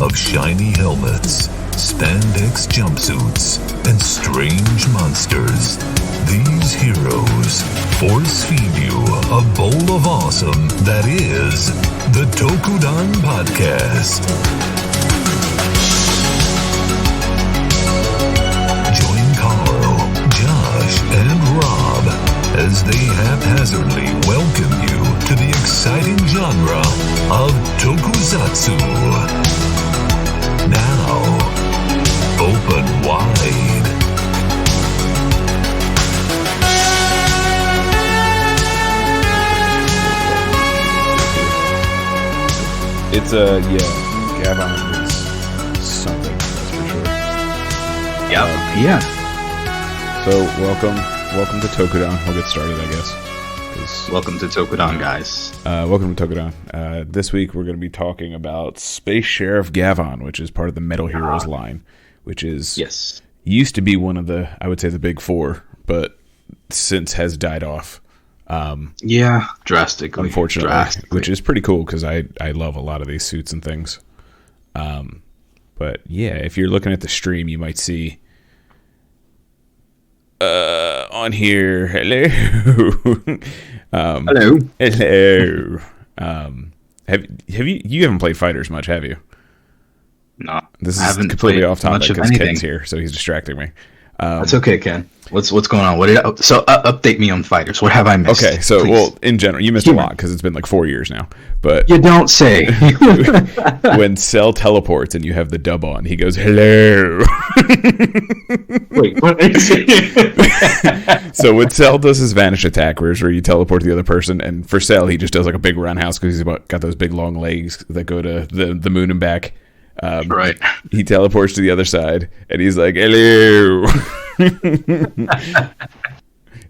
of shiny helmets, spandex jumpsuits, and strange monsters, these heroes force feed you a bowl of awesome that is the Tokudon Podcast. Join Carl, Josh, and Rob as they haphazardly welcome you to the exciting genre of tokusatsu. Now, open wide. It's Gavan is something, that's for sure. Yeah. So welcome to Tokudon. We'll get started, I guess. Welcome to Tokudon, guys. Welcome to Tokudon. This week we're going to be talking about Space Sheriff Gavan, which is part of the Metal Heroes line, which is used to be one of the, I would say, the big four, but since has died off. Drastically. Unfortunately, which is pretty cool because I love a lot of these suits and things. But yeah, if you're looking at the stream, you might see on here, hello. Hello. Have you haven't played fighters much, have you? No, this is completely off topic because Ken's here, so he's distracting me. That's okay, Ken. What's going on? Update me on fighters. What have I missed? Okay, so well, in general, you missed a lot because it's been like 4 years now. But you don't say. When Cell teleports and you have the dub on, he goes hello. Wait, what? So when Cell does his vanish attack, where you teleport to the other person, and for Cell he just does like a big roundhouse because he's got those big long legs that go to the moon and back. Right. He teleports to the other side, and he's like, hello.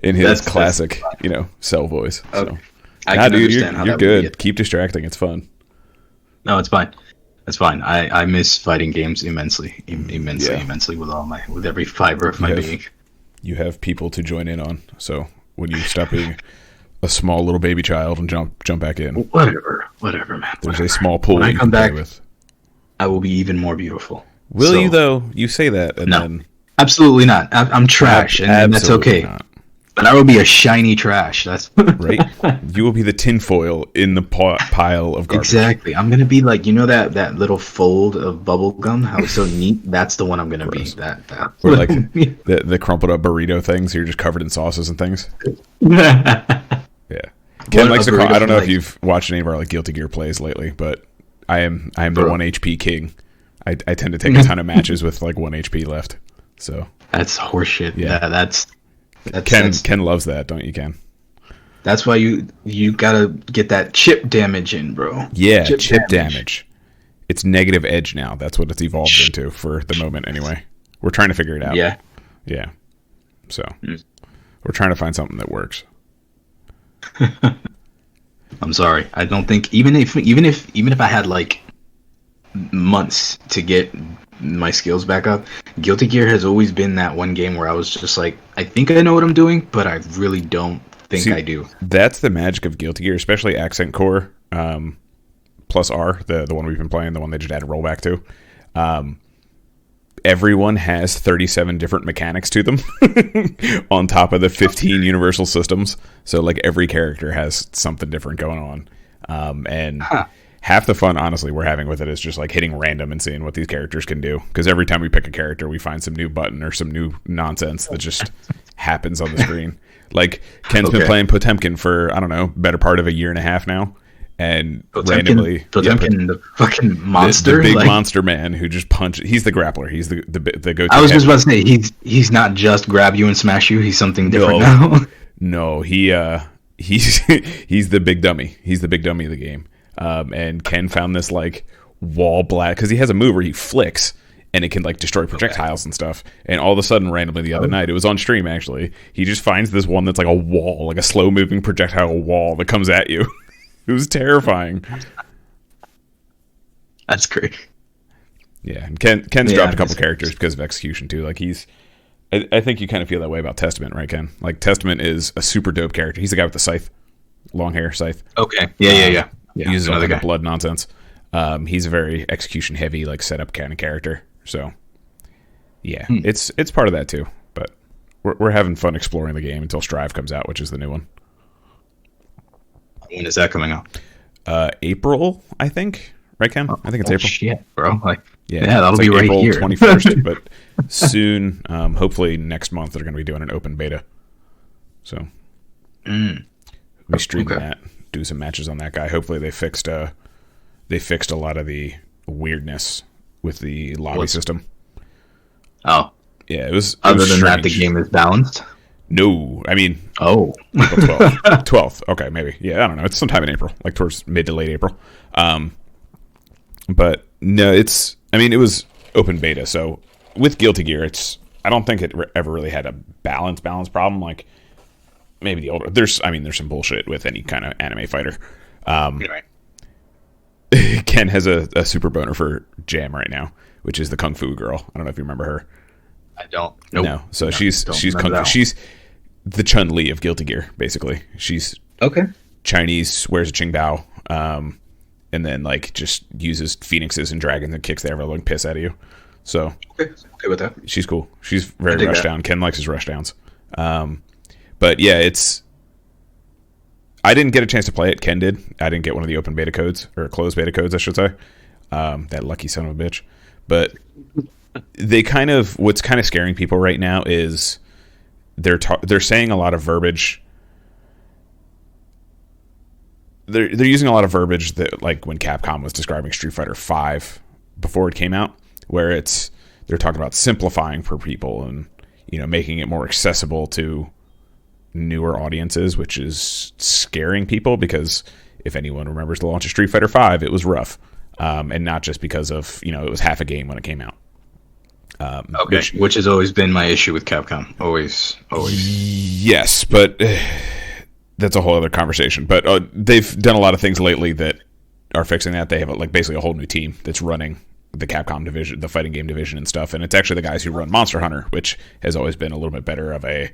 In his classic, Cell voice. Okay. So. I can understand how you're that would good. Keep distracting. It's fun. No, it's fine. It's fine. I miss fighting games immensely with every fiber of my being. You have people to join in on. So when you stop being a small little baby child and jump back in. Whatever, man. There's a small pool when I you come can back play with. I will be even more beautiful. Will you, though? You say that, and then... Absolutely not. I'm trash, and that's okay. Not. But I will be a shiny trash. That's right. You will be the tinfoil in the pile of garbage. Exactly. I'm gonna be like, that little fold of bubble gum. How it's so neat. That's the one I'm gonna be. That. Or like the crumpled up burrito things. You're just covered in sauces and things. Yeah. Ken likes to call. I don't know if you've watched any of our like Guilty Gear plays lately, but I am the 1 HP king. I tend to take a ton of matches with like 1 HP left. So that's horseshit. Yeah, that's Ken loves that, don't you, Ken? That's why you gotta get that chip damage in, bro. Yeah, chip damage. It's negative edge now. That's what it's evolved into for the moment, anyway. We're trying to figure it out. Yeah. So we're trying to find something that works. I'm sorry. I don't think even if I had like months to get my skills back up, Guilty Gear has always been that one game where I was just like, I think I know what I'm doing, but I really don't think I do. That's the magic of Guilty Gear, especially Accent Core plus R, the one we've been playing, the one they just added rollback to. Everyone has 37 different mechanics to them on top of the 15 universal systems. So like every character has something different going on. Half the fun, honestly, we're having with it is just like hitting random and seeing what these characters can do. Because every time we pick a character, we find some new button or some new nonsense that just happens on the screen. Like Ken's been playing Potemkin for, I don't know, better part of a year and a half now. And randomly, Potemkin, the fucking monster, the big monster man who just punches. He's the grappler. He's the go-to. I was just about to say he's not just grab you and smash you. He's something different now. No, he's the big dummy. He's the big dummy of the game. And Ken found this like wall blast because he has a move where he flicks and it can like destroy projectiles and stuff. And all of a sudden, randomly the other night, it was on stream actually. He just finds this one that's like a wall, like a slow moving projectile wall that comes at you. It was terrifying. That's great. Yeah, and Ken's dropped a couple characters because of execution too. Like I think you kind of feel that way about Testament, right, Ken? Like Testament is a super dope character. He's the guy with the scythe, long hair scythe. Okay. Yeah. He uses all the blood nonsense. He's a very execution heavy, like setup kind of character. So yeah, it's part of that too. But we're having fun exploring the game until Strive comes out, which is the new one. When is that coming out? April, I think. Right, Ken? I think it's April. Shit, bro. Yeah, that'll be right April here. 21st, but soon, hopefully next month, they're going to be doing an open beta. So we stream that, do some matches on that guy. Hopefully they fixed a lot of the weirdness with the lobby system. Oh. Yeah, it was Other than strange. that, the game is balanced? No, I mean... Oh. April 12th. 12th, okay, maybe. Yeah, I don't know. It's sometime in April, like towards mid to late April. But no, it was open beta. So with Guilty Gear, I don't think it ever really had a balance problem. Like maybe the older, there's some bullshit with any kind of anime fighter. Right. Ken has a super boner for Jam right now, which is the Kung Fu girl. I don't know if you remember her. I don't. Nope. No. So she's Kung Fu. She's the Chun-Li of Guilty Gear, basically. She's okay. Chinese, wears a Qingbao, and then like just uses phoenixes and dragons and kicks the ever-loving piss out of you. So okay with that. She's cool. She's very rush down. Ken likes his rush downs. But yeah, I didn't get a chance to play it. Ken did. I didn't get one of the open beta codes, or closed beta codes, I should say. That lucky son of a bitch. But what's kind of scaring people right now is they're saying a lot of verbiage. They're using a lot of verbiage that, like when Capcom was describing Street Fighter V before it came out, where they're talking about simplifying for people and making it more accessible to newer audiences, which is scaring people because if anyone remembers the launch of Street Fighter V, it was rough, and not just because of it was half a game when it came out. Which has always been my issue with Capcom. Always. Yes, but that's a whole other conversation. But they've done a lot of things lately that are fixing that. They have basically a whole new team that's running the Capcom division, the fighting game division and stuff. And it's actually the guys who run Monster Hunter, which has always been a little bit better of a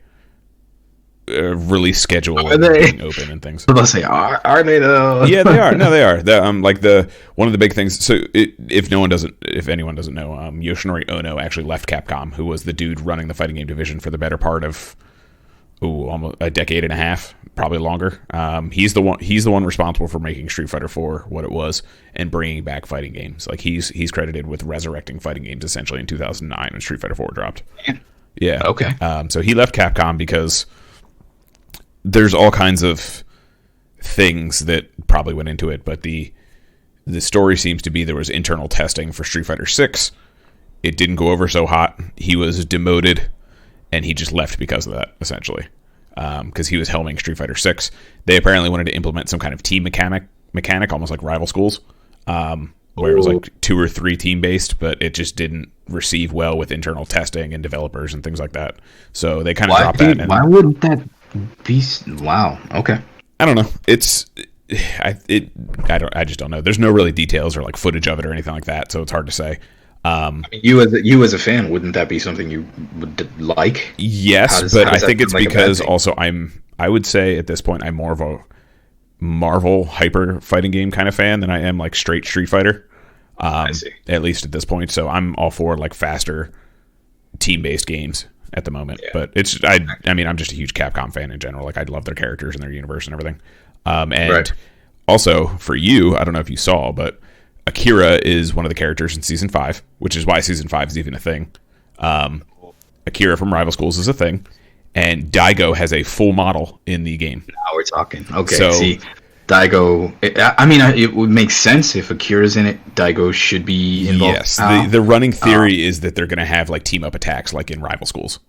release schedule and being open and things. Let's say, are they though? Yeah, they are. No, they are. One of the big things. So if anyone doesn't know, Yoshinori Ono actually left Capcom, who was the dude running the fighting game division for the better part of almost a decade and a half, probably longer. He's the one responsible for making Street Fighter 4 what it was and bringing back fighting games. Like he's credited with resurrecting fighting games essentially in 2009 when Street Fighter 4 dropped. Yeah. Okay. So he left Capcom because there's all kinds of things that probably went into it, but the story seems to be there was internal testing for Street Fighter 6. It didn't go over so hot. He was demoted, and he just left because of that, essentially, because he was helming Street Fighter 6. They apparently wanted to implement some kind of team mechanic, almost like Rival Schools, where it was like 2 or 3 team-based, but it just didn't receive well with internal testing and developers and things like that. So they kind of dropped that. Why wouldn't that be? Wow. Okay. I don't know. I just don't know. There's no really details or like footage of it or anything like that, so it's hard to say. I mean, you as a fan, wouldn't that be something you would like? Yes, but I think it's because also I would say at this point I'm more of a Marvel hyper fighting game kind of fan than I am like straight Street Fighter. I see. At least at this point, so I'm all for like faster team-based games at the moment. Yeah. But I mean, I'm just a huge Capcom fan in general. Like I love their characters and their universe and everything. And also for you, I don't know if you saw, but Akira is one of the characters in Season 5, which is why Season 5 is even a thing. Akira from Rival Schools is a thing, and Daigo has a full model in the game. Now we're talking. Okay, so, see, Daigo... it would make sense if Akira's in it. Daigo should be involved. Yes, the running theory is that they're going to have like team-up attacks like in Rival Schools.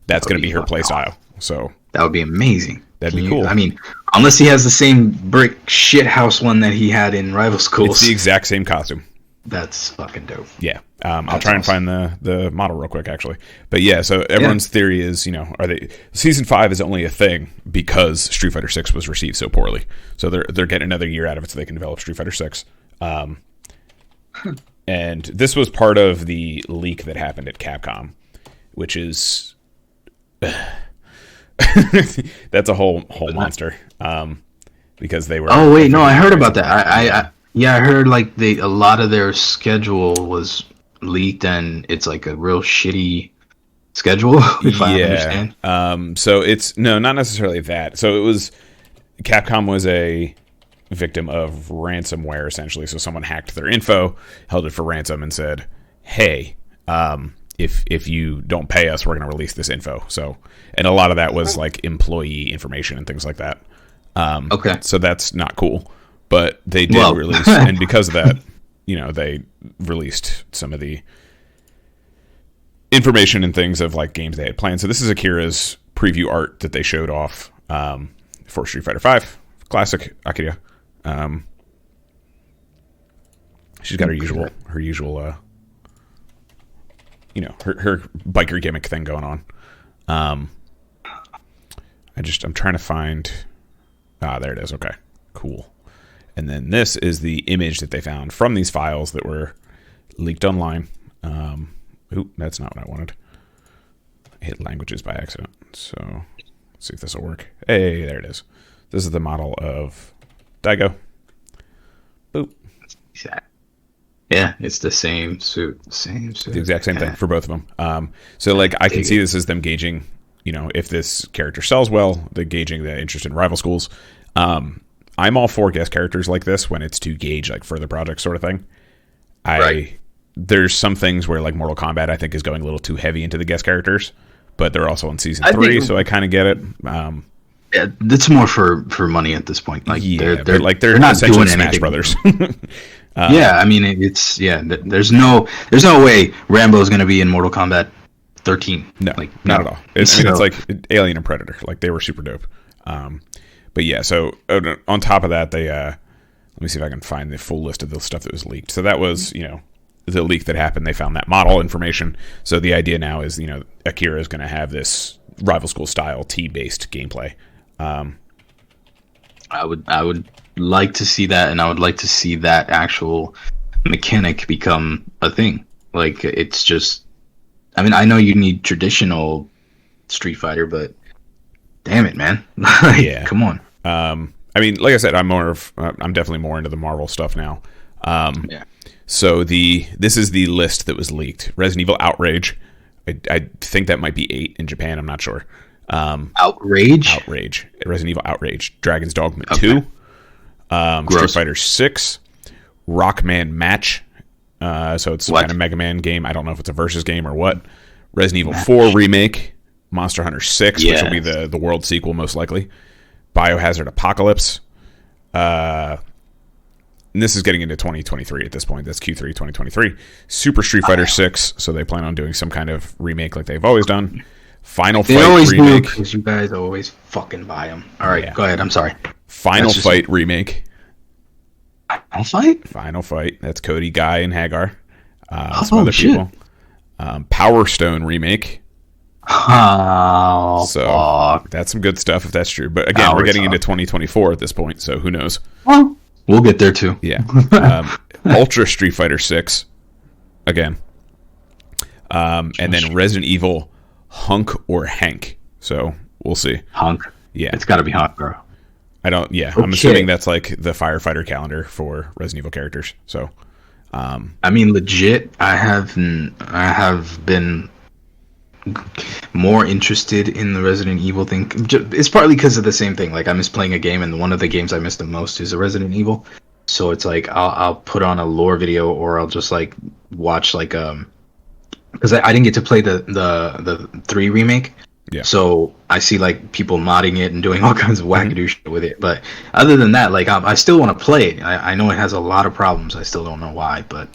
That's going to be her playstyle. So that would be amazing. That'd be cool. I mean, unless he has the same brick shithouse one that he had in Rival Schools. It's the exact same costume. That's fucking dope. Yeah. I'll try and find the model real quick, actually. But yeah, so everyone's theory is, Season 5 is only a thing because Street Fighter 6 was received so poorly. So they're getting another year out of it so they can develop Street Fighter 6. And this was part of the leak that happened at Capcom, which is... that's a whole monster, because they were. Oh wait, no, I heard about that. Yeah, I heard like a lot of their schedule was leaked, and it's like a real shitty schedule, if I Yeah. understand. So it's no, not necessarily that. So it was Capcom was a victim of ransomware essentially. So someone hacked their info, held it for ransom, and said, "Hey, if you don't pay us, we're going to release this info." So, and a lot of that was like employee information and things like that. Okay. So that's not cool. But they did Well. release, and because of that, they released some of the information and things of like games they had planned. So this is Akira's preview art that they showed off for Street Fighter V, classic Akira. She's got her usual, her biker gimmick thing going on. I'm trying to find. There it is. Okay, cool. And then this is the image that they found from these files that were leaked online. That's not what I wanted. I hit languages by accident. So let's see if this will work. Hey, there it is. This is the model of Daigo. Boop. Yeah, it's the same suit. Same suit. The exact same thing for both of them. So like I can see this as them gauging, if this character sells well, they're gauging the interest in rival schools. I'm all for guest characters like this when it's to gauge like further projects sort of thing. There's some things where like Mortal Kombat I think is going a little too heavy into the guest characters, but they're also in season 3, so I kind of get it. Yeah, it's more for money at this point. Like they're not essentially doing Smash anything. Brothers. Yeah, I mean there's no way Rambo's going to be in Mortal Kombat 13. No, like not at all. It's like Alien and Predator. Like they were super dope. But yeah, so on top of that, they let me see if I can find the full list of the stuff that was leaked. So that was the leak that happened. They found that model information. So the idea now is Akira is going to have this rival school style T-based gameplay. I would like to see that, and I would like to see that actual mechanic become a thing. Like it's just, I mean, I know you need traditional Street Fighter, but damn it, man! Yeah, come on. I mean, like I said, I'm definitely more into the Marvel stuff now. Yeah. So this is the list that was leaked. Resident Evil Outrage. I think that might be 8 in Japan. I'm not sure. Outrage. Resident Evil Outrage. Dragon's Dogma Okay. 2. Street Fighter 6. Rockman Match. So it's some kind of Mega Man game. I don't know if it's a versus game or what. Resident Evil 4 remake. Monster Hunter 6, which will be the world sequel most likely. Biohazard Apocalypse. And this is getting into 2023 at this point. That's Q3 2023. Super Street Fighter 6. So they plan on doing some kind of remake like they've always done. Final Fight remake. Because you guys always fucking buy them. All right, Go ahead. I'm sorry. Final Fight remake. Final Fight. That's Cody, Guy, and Hagar. Some other people. Power Stone remake. Oh, so fuck. That's some good stuff if that's true. But again, we're getting into 2024 at this point, so who knows? Well, we'll get there too. Yeah. Ultra Street Fighter 6 again. And then Resident Evil Hunk or Hank. So we'll see. Hunk. Yeah. It's got to be Hunk, bro. I'm assuming that's like the firefighter calendar for Resident Evil characters. So I mean, legit, I have been more interested in the Resident Evil thing. It's partly because of the same thing. Like I miss playing a game, and one of the games I miss the most is a Resident Evil. So it's like I'll put on a lore video, or I'll just like watch like because I didn't get to play the 3 remake. Yeah. So I see like people modding it and doing all kinds of wackadoo shit with it. But other than that, like I still want to play it. I know it has a lot of problems. I still don't know why, but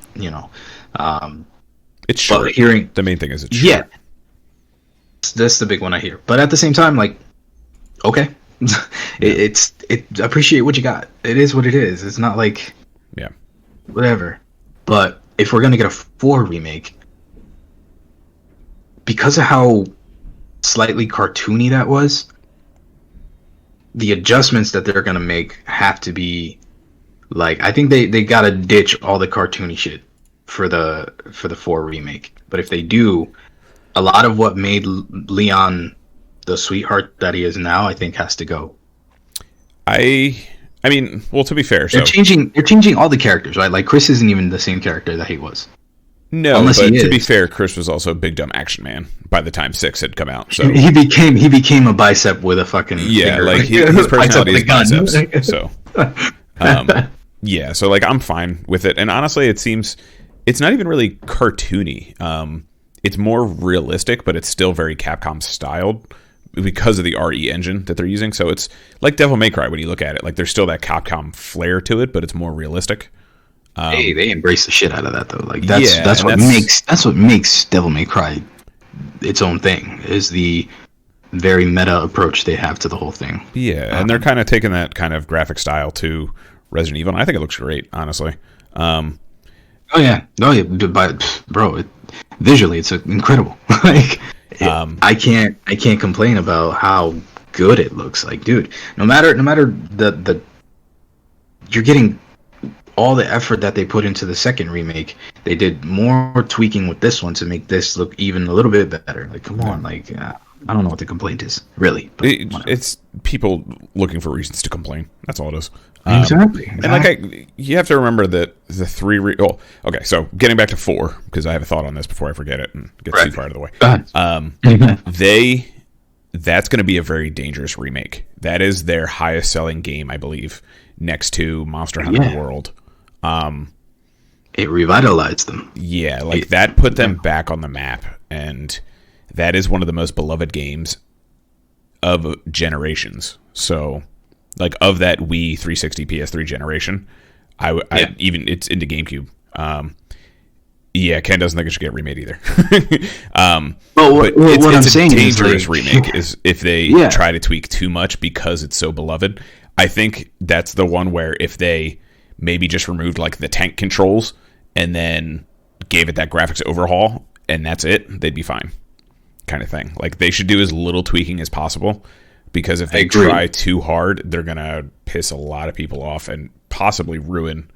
it's short. The main thing is it's short. Yeah. That's the big one I hear. But at the same time, like, okay, it appreciate what you got. It is what it is. It's not like, whatever. But if we're gonna get a 4 remake, because of how slightly cartoony that was, the adjustments that they're gonna make have to be like, I think they gotta ditch all the cartoony shit for the 4 remake. But if they do, a lot of what made Leon the sweetheart that he is now, I think, has to go. I I mean, well, to be fair, they're changing all the characters, right? Like Chris isn't even the same character that he was. No, unless but to be fair, Chris was also a big dumb action man by the time 6 had come out. So he became a bicep with a fucking finger. Like his personality is biceps. So yeah, so like I'm fine with it, and honestly, it seems it's not even really cartoony. It's more realistic, but it's still very Capcom styled because of the RE engine that they're using. So it's like Devil May Cry when you look at it. Like there's still that Capcom flair to it, but it's more realistic. Hey, they embrace the shit out of that though. Like that's what makes Devil May Cry its own thing. Is the very meta approach they have to the whole thing. Yeah, and they're kind of taking that kind of graphic style to Resident Evil, and I think it looks great, honestly. Oh yeah, but bro, visually it's incredible. Like I can't complain about how good it looks. Like, dude, no matter the you're getting all the effort that they put into the second remake. They did more tweaking with this one to make this look even a little bit better. Like, come on, like I don't know what the complaint is, really. But it's people looking for reasons to complain. That's all it is. Exactly. And like you have to remember that the 3 okay, so getting back to 4, because I have a thought on this before I forget it and get too far out of the way. That's going to be a very dangerous remake. That is their highest selling game, I believe, next to Monster Hunter World. It revitalized them. Yeah, like that put them back on the map, and that is one of the most beloved games of generations. So, like of that Wii 360 PS3 generation, I even it's into GameCube. Ken doesn't think it should get remade either. But what I'm saying is a dangerous remake is if they try to tweak too much because it's so beloved. I think that's the one where if they maybe just removed like the tank controls and then gave it that graphics overhaul and that's it, they'd be fine, kind of thing. Like they should do as little tweaking as possible, because if they try too hard, they're gonna piss a lot of people off and possibly ruin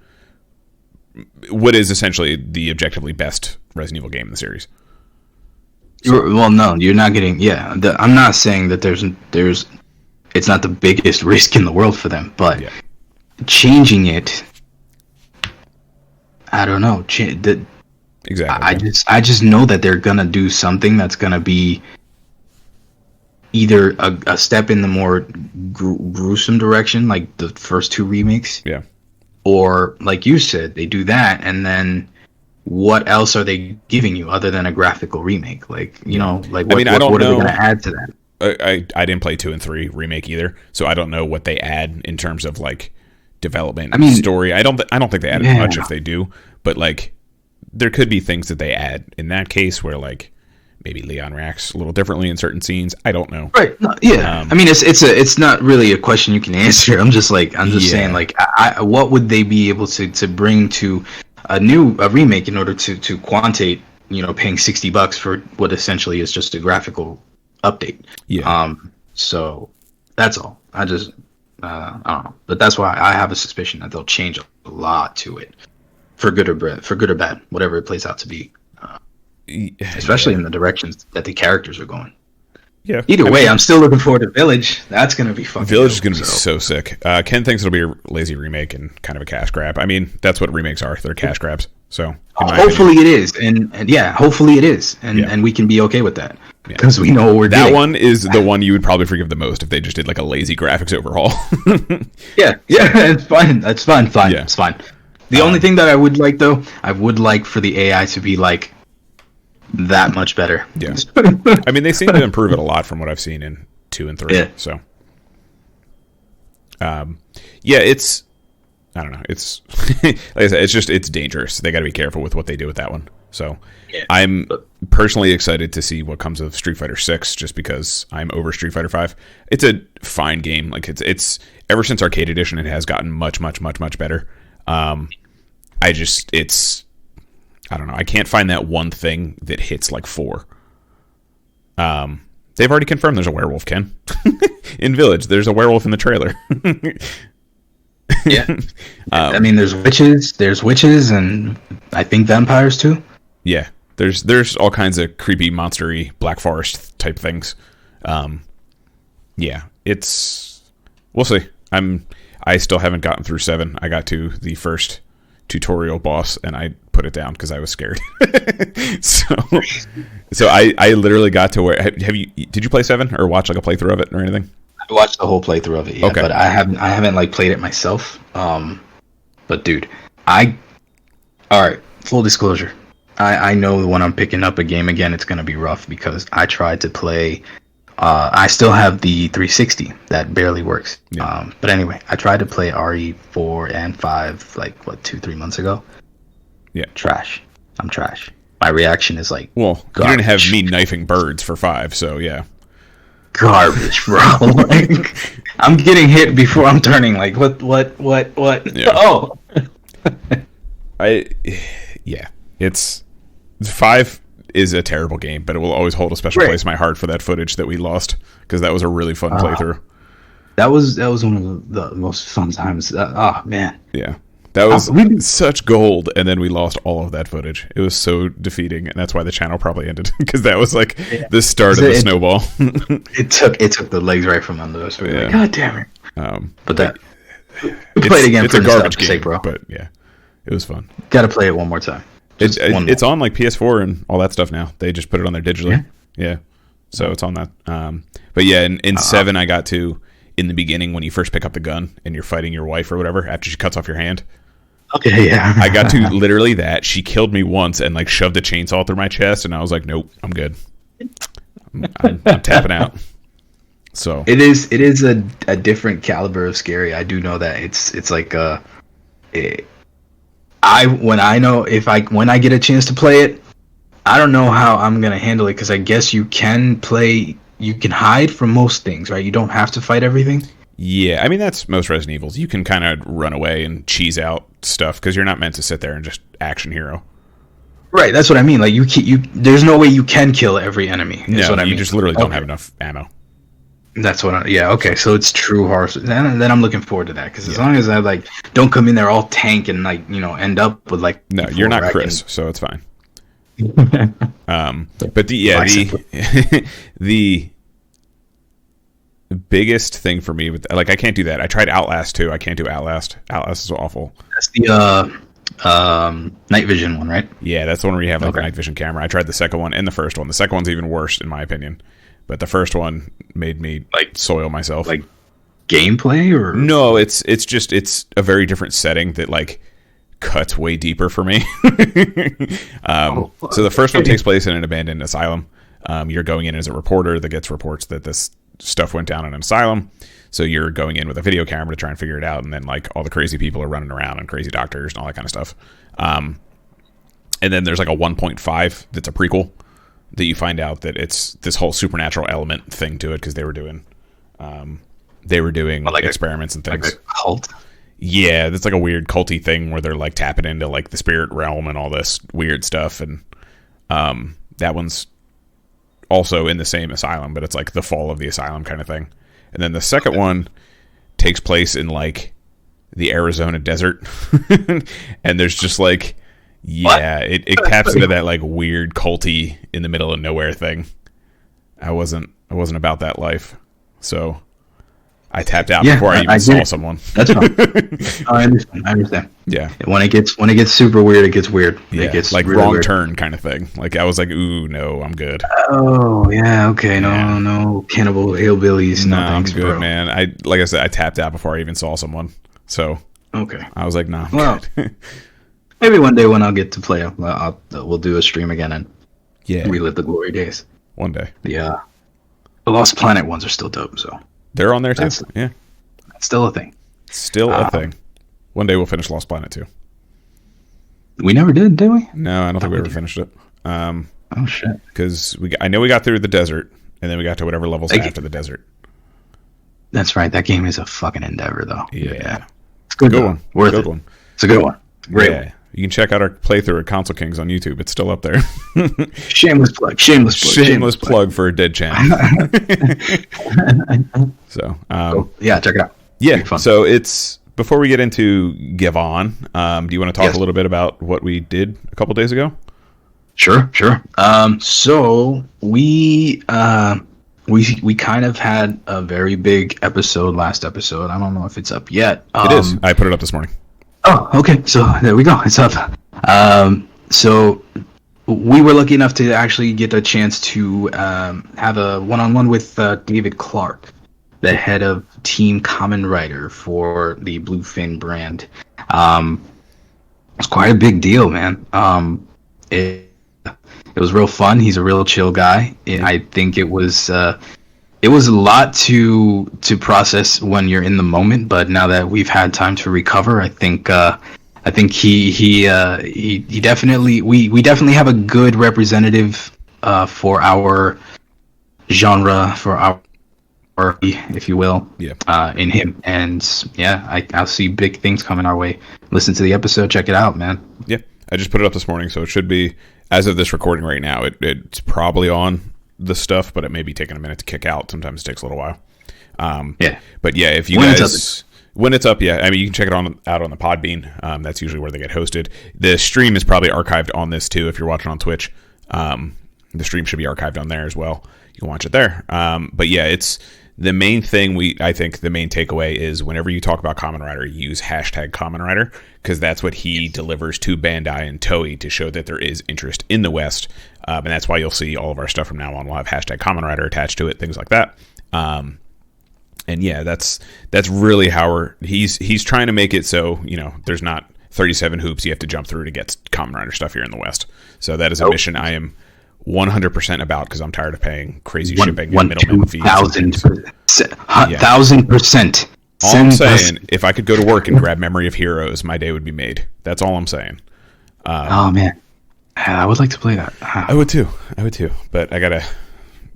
what is essentially the objectively best Resident Evil game in the series. Well, no, you're not getting. I'm not saying that there's. It's not the biggest risk in the world for them, but changing it, I don't know. Exactly. I just know that they're gonna do something that's gonna be either a step in the more gruesome direction, like the first 2 remakes. Yeah. Or, like you said, they do that, and then what else are they giving you other than a graphical remake? Like, you know, like what are they going to add to that? I didn't play 2 and 3 remake either, so I don't know what they add in terms of like development, story. I don't think they added much if they do, but like there could be things that they add in that case where like maybe Leon reacts a little differently in certain scenes. I don't know. Right? No, yeah. I mean, it's not really a question you can answer. I'm just saying, like, what would they be able to bring to a remake in order to quantitate, you know, paying $60 for what essentially is just a graphical update. Yeah. So that's all. I don't know, but that's why I have a suspicion that they'll change a lot to it, for good or bad, whatever it plays out to be. Especially in the directions that the characters are going. Yeah. Either way, I'm still looking forward to Village. That's going to be fucking Village is going to be so sick. Ken thinks it'll be a lazy remake and kind of a cash grab. I mean, that's what remakes are. They're cash grabs. So hopefully it is. And hopefully it is. And we can be okay with that. Because we know what we're doing. That one is the one you would probably forgive the most if they just did like a lazy graphics overhaul. Yeah, it's fine. That's fine. Yeah. It's fine. The only thing that I would like, though, I would like for the AI to be like that much better. Yeah. I mean, they seem to improve it a lot from what I've seen in 2 and 3. Yeah. So, it's, I don't know. It's, like I said, it's dangerous. They got to be careful with what they do with that one. So I'm personally excited to see what comes of Street Fighter 6, just because I'm over Street Fighter 5. It's a fine game. Like it's ever since Arcade Edition, it has gotten much better. I don't know. I can't find that one thing that hits like 4. They've already confirmed there's a werewolf, Ken. In Village, there's a werewolf in the trailer. Yeah. I mean, there's witches, and I think vampires too. Yeah. There's all kinds of creepy, monstery Black Forest type things. Yeah. We'll see. I still haven't gotten through 7. I got to the first tutorial boss and I put it down because I was scared. so I literally got to where did you play 7 or watch like a playthrough of it or anything? I watched the whole playthrough of it, yeah, okay. But I haven't like played it myself. But dude, all right, full disclosure. I know when I'm picking up a game again, it's gonna be rough because I tried to play. I still have the 360 that barely works. Yeah. But anyway, I tried to play RE4 and 5 like 2-3 months ago. Yeah, trash. I'm trash. My reaction is like, well, garbage. You didn't have me knifing birds for 5, so yeah. Garbage, bro. Like, I'm getting hit before I'm turning. Like, what? Yeah. Oh. It's 5 is a terrible game, but it will always hold a special place in my heart for that footage that we lost because that was a really fun playthrough. That was one of the most fun times. Man. Yeah. That was such gold, and then we lost all of that footage. It was so defeating, and that's why the channel probably ended because that was like the start of the snowball. it took the legs right from under us. We were like, God damn it! But that we played again. It's a garbage game, bro. But yeah, it was fun. Got to play it one more time. It's on like PS4 and all that stuff now. They just put it on there digitally. Yeah. So it's on that. But yeah, in 7, I got to in the beginning when you first pick up the gun and you're fighting your wife or whatever after she cuts off your hand. Okay, yeah. I got to literally that. She killed me once and like shoved a chainsaw through my chest, and I was like, nope, I'm good. I'm tapping out. So it is a different caliber of scary. I do know that it's like when I get a chance to play it, I don't know how I'm gonna handle it because I guess you can hide from most things, right? You don't have to fight everything. Yeah, I mean that's most Resident Evils. You can kind of run away and cheese out stuff because you're not meant to sit there and just action hero. Right, that's what I mean. Like there's no way you can kill every enemy. No, you just literally don't have enough ammo. That's what. Okay. So it's true horror. Then I'm looking forward to that because as long as I like don't come in there all tank and like end up with like. No, you're not Chris, so it's fine. But the biggest thing for me with like I can't do that. I tried Outlast too. I can't do Outlast. Outlast is awful. That's the night vision one, right? Yeah, that's the one where you have like a night vision camera. I tried the second one and the first one. The second one's even worse in my opinion. But the first one made me like soil myself. Like gameplay or no, it's a very different setting that like cuts way deeper for me. So the first one takes place in an abandoned asylum. You're going in as a reporter that gets reports that this stuff went down in an asylum. So you're going in with a video camera to try and figure it out, and then like all the crazy people are running around and crazy doctors and all that kind of stuff. And then there's like a 1.5 that's a prequel that you find out that it's this whole supernatural element thing to it because they were doing like experiments and things. Like a cult? Yeah, that's like a weird culty thing where they're like tapping into like the spirit realm and all this weird stuff. And that one's also in the same asylum, but it's like the fall of the asylum kind of thing. And then the second one takes place in like the Arizona desert. And there's just like, it taps into that like weird culty in the middle of nowhere thing. I wasn't about that life. So I tapped out before I even saw someone. That's fine. I understand. Yeah. When it gets super weird, it gets weird. Yeah. It gets like really wrong weird. turn kind of thing. Like I was like, ooh, no, I'm good. Oh yeah, okay, no, cannibal hillbillies. No, thanks, I'm good, bro. man. Like I said, I tapped out before I even saw someone. So okay, I was like, nah. Good. Maybe one day when I'll get to play, we'll do a stream again and relive the glory days. One day. The Lost Planet ones are still dope. So they're on there too. That's still a thing. Still a thing. One day we'll finish Lost Planet 2. We never did we? No, I don't think we ever finished it. Oh shit! Because I know we got through the desert, and then we got to whatever levels after the desert. That's right. That game is a fucking endeavor, though. Yeah. It's a good one. Worth good it. One. It's a good one. Great one. You can check out our playthrough at Console Kings on YouTube. It's still up there. Shameless plug. Shameless plug for a dead channel. So, yeah, check it out. Yeah. So it's before we get into Gavan. Do you want to talk a little bit about what we did a couple days ago? Sure. So we we kind of had a very big episode last episode. I don't know if it's up yet. It is. I put it up this morning. Oh, okay. So there we go. It's up. So we were lucky enough to actually get a chance to have a one-on-one with David Clark, the head of Team Kamen Rider for the Bluefin brand. It's quite a big deal, man. It was real fun. He's a real chill guy. I think it was a lot to process when you're in the moment, but now that we've had time to recover, I think he definitely we definitely have a good representative for our genre, for our, if you will, in him. And yeah, I'll see big things coming our way. Listen to the episode, check it out, man. Yeah, I just put it up this morning, so it should be, as of this recording right now, it's probably on the stuff, but it may be taking a minute to kick out. Sometimes it takes a little while. But yeah, if you guys, when it's up, I mean, you can check it out on the Podbean. That's usually where they get hosted. The stream is probably archived on this too. If you're watching on Twitch, the stream should be archived on there as well. You can watch it there. But yeah, it's the main thing. I think the main takeaway is whenever you talk about Kamen Rider, use hashtag Kamen Rider, because that's what he delivers to Bandai and Toei to show that there is interest in the West. And that's why you'll see all of our stuff from now on. We'll have hashtag Kamen Rider attached to it, things like that. And yeah, that's really how he's trying to make it so, you know, there's not 37 hoops you have to jump through to get Kamen Rider stuff here in the West. So that is a mission I am 100% about, because I'm tired of paying crazy shipping and middleman fees. 1,000%. All I'm saying, if I could go to work and grab Memory of Heroes, my day would be made. That's all I'm saying. Oh man, I would like to play that. I would too. But I gotta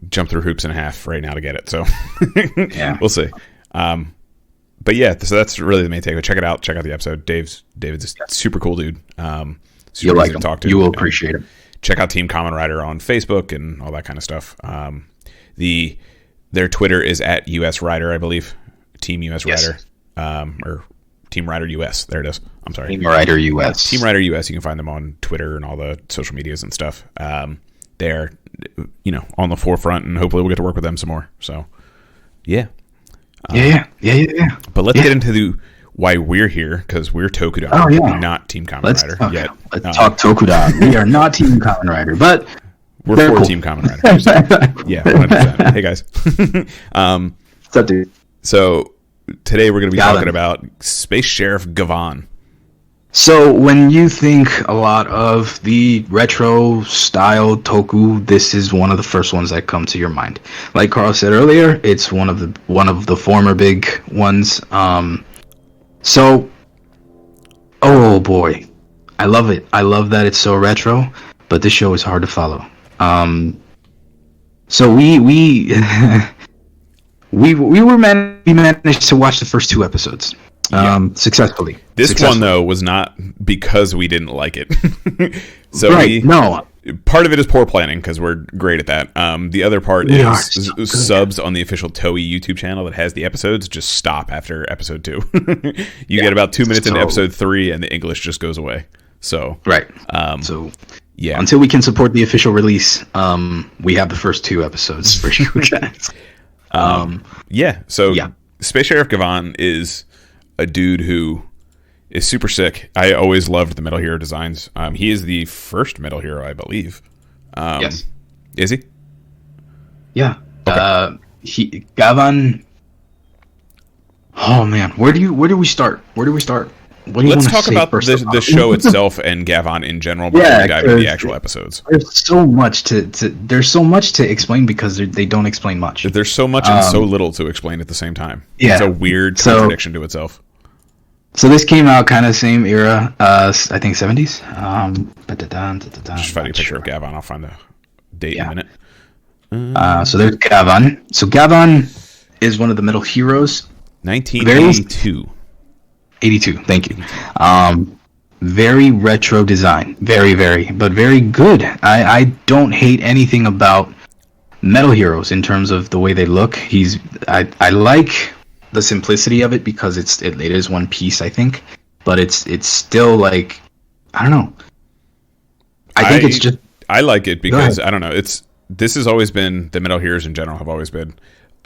jump through hoops and a half right now to get it. So yeah, we'll see. But yeah, so that's really the main takeaway. Check it out. Check out the episode. David's a super cool dude. You'll like him. To talk to. You will appreciate him. Check out Team Kamen Rider on Facebook and all that kind of stuff. Their Twitter is at US Rider, I believe. Team US Rider. Or Team Rider US. There it is. I'm sorry. Team Rider US. Team Rider US. You can find them on Twitter and all the social medias and stuff. They're, you know, on the forefront, and hopefully we'll get to work with them some more. So, yeah. Yeah. But let's get into why we're here, because we're Tokudon. Oh, yeah. Not Team Kamen Rider yet. Let's talk Tokudon. We are not Team Kamen Rider, but we're for cool. Team Kamen Rider. So, yeah, 100%. Hey, guys. What's up, dude? So, today we're going to be talking about Space Sheriff Gavan. So, when you think a lot of the retro style Toku, this is one of the first ones that come to your mind. Like Carl said earlier, it's one of the former big ones. So, oh boy, I love it. I love that it's so retro, but this show is hard to follow. So we managed to watch the first 2 episodes successfully. This one though was not because we didn't like it. So no. Part of it is poor planning, because we're great at that. The other part is subs on the official Toei YouTube channel that has the episodes just stop after episode 2. You get about 2 minutes into episode 3, and the English just goes away. So yeah. Until we can support the official release, we have the first 2 episodes for you guys. Space Sheriff Gavan is a dude who is super sick. I always loved the Metal Hero designs. He is the first Metal Hero, I believe. Yes. Is he? Yeah. Okay. Gavan. Oh man, where do we start? Let's talk about the show itself and Gavan in general before we dive into the actual episodes. There's so much to explain, because they don't explain much. There's so much and so little to explain at the same time. Yeah. It's a weird contradiction to itself. So this came out kind of same era, I think 70s. Just finding a picture of Gavan. I'll find the date in a minute. So there's Gavan. So Gavan is one of the Metal Heroes. 1982. 82, thank you. Very retro design. Very, but very good. I don't hate anything about Metal Heroes in terms of the way they look. I like the simplicity of it, because it is one piece, I think, but it's still like, I don't know. I think it's just, I like it because I don't know, it's this has always been, the Metal Heroes in general have always been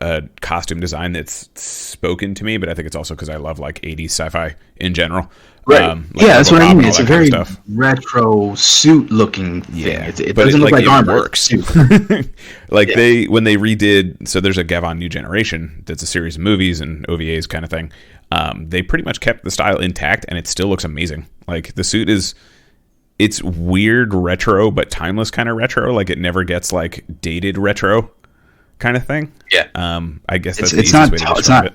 a costume design that's spoken to me, but I think it's also because I love like 80s sci-fi in general. Right. Like that's what I mean. and It's a very retro suit looking thing. Yeah, it doesn't look like armor. It works. Like when they redid, so there's a Gavan New Generation that's a series of movies and OVAs kind of thing. They pretty much kept the style intact, and it still looks amazing. Like the suit it's weird retro, but timeless kind of retro. Like it never gets like dated retro kind of thing. Yeah. I guess that's it's not. It's not.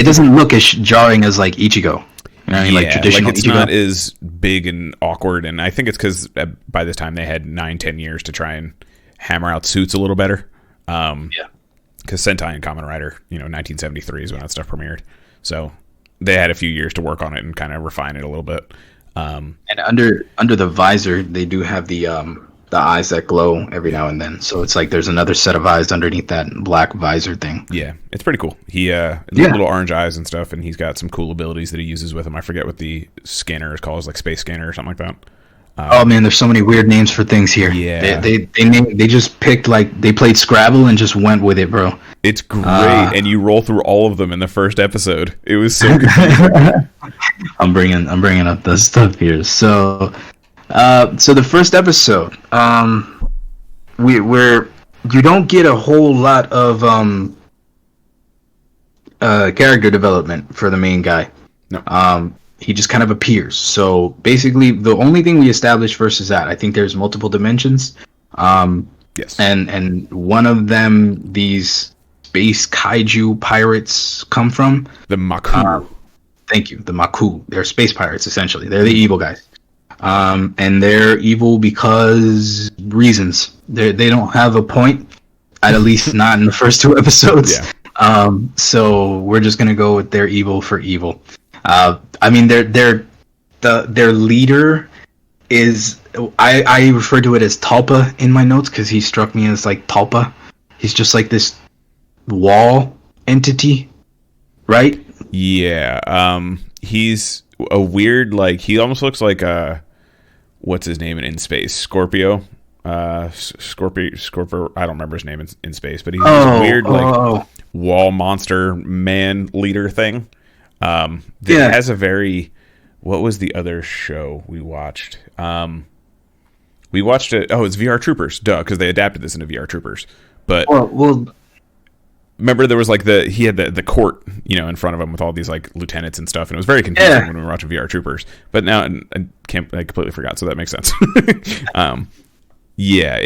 It doesn't look as jarring as like Ichigo. You know what I mean? Like traditional it's Ichigo. not as big and awkward, and I think it's because by this time they had 9-10 years to try and hammer out suits a little better. Because Sentai and Kamen Rider, 1973 is when that stuff premiered, so they had a few years to work on it and kind of refine it a little bit. And under the visor, they do have the eyes that glow every now and then. So it's like there's another set of eyes underneath that black visor thing. Yeah, it's pretty cool. He little orange eyes and stuff, and he's got some cool abilities that he uses with him. I forget what the scanner is called, like space scanner or something like that. Oh man, there's so many weird names for things here. Yeah, they just picked, like, they played Scrabble and just went with it, bro. It's great, and you roll through all of them in the first episode. It was so confusing. I'm bringing up the stuff here. So the first episode, where you don't get a whole lot of character development for the main guy. No. He just kind of appears. So basically, the only thing we established versus that, I think there's multiple dimensions. Yes. And one of them, these space kaiju pirates come from. The Maku. Thank you. The Maku. They're space pirates, essentially. They're the evil guys. And they're evil because reasons. They don't have a point, at least not in the first 2 episodes. Yeah. So we're just gonna go with they're evil for evil. I mean, their leader is, I refer to it as Talpa in my notes because he struck me as like Talpa. He's just like this wall entity, right? Yeah. He's a weird, like, he almost looks like what's his name in Space? Scorpio. Scorpio. I don't remember his name in Space, but he's this weird like wall monster man leader thing. That has a very. What was the other show we watched? We watched it. Oh, it's VR Troopers. Duh, because they adapted this into VR Troopers. But remember, there was like he had the court, in front of him with all these like lieutenants and stuff, and it was very confusing when we were watching VR Troopers. But now I completely forgot, so that makes sense. Yeah,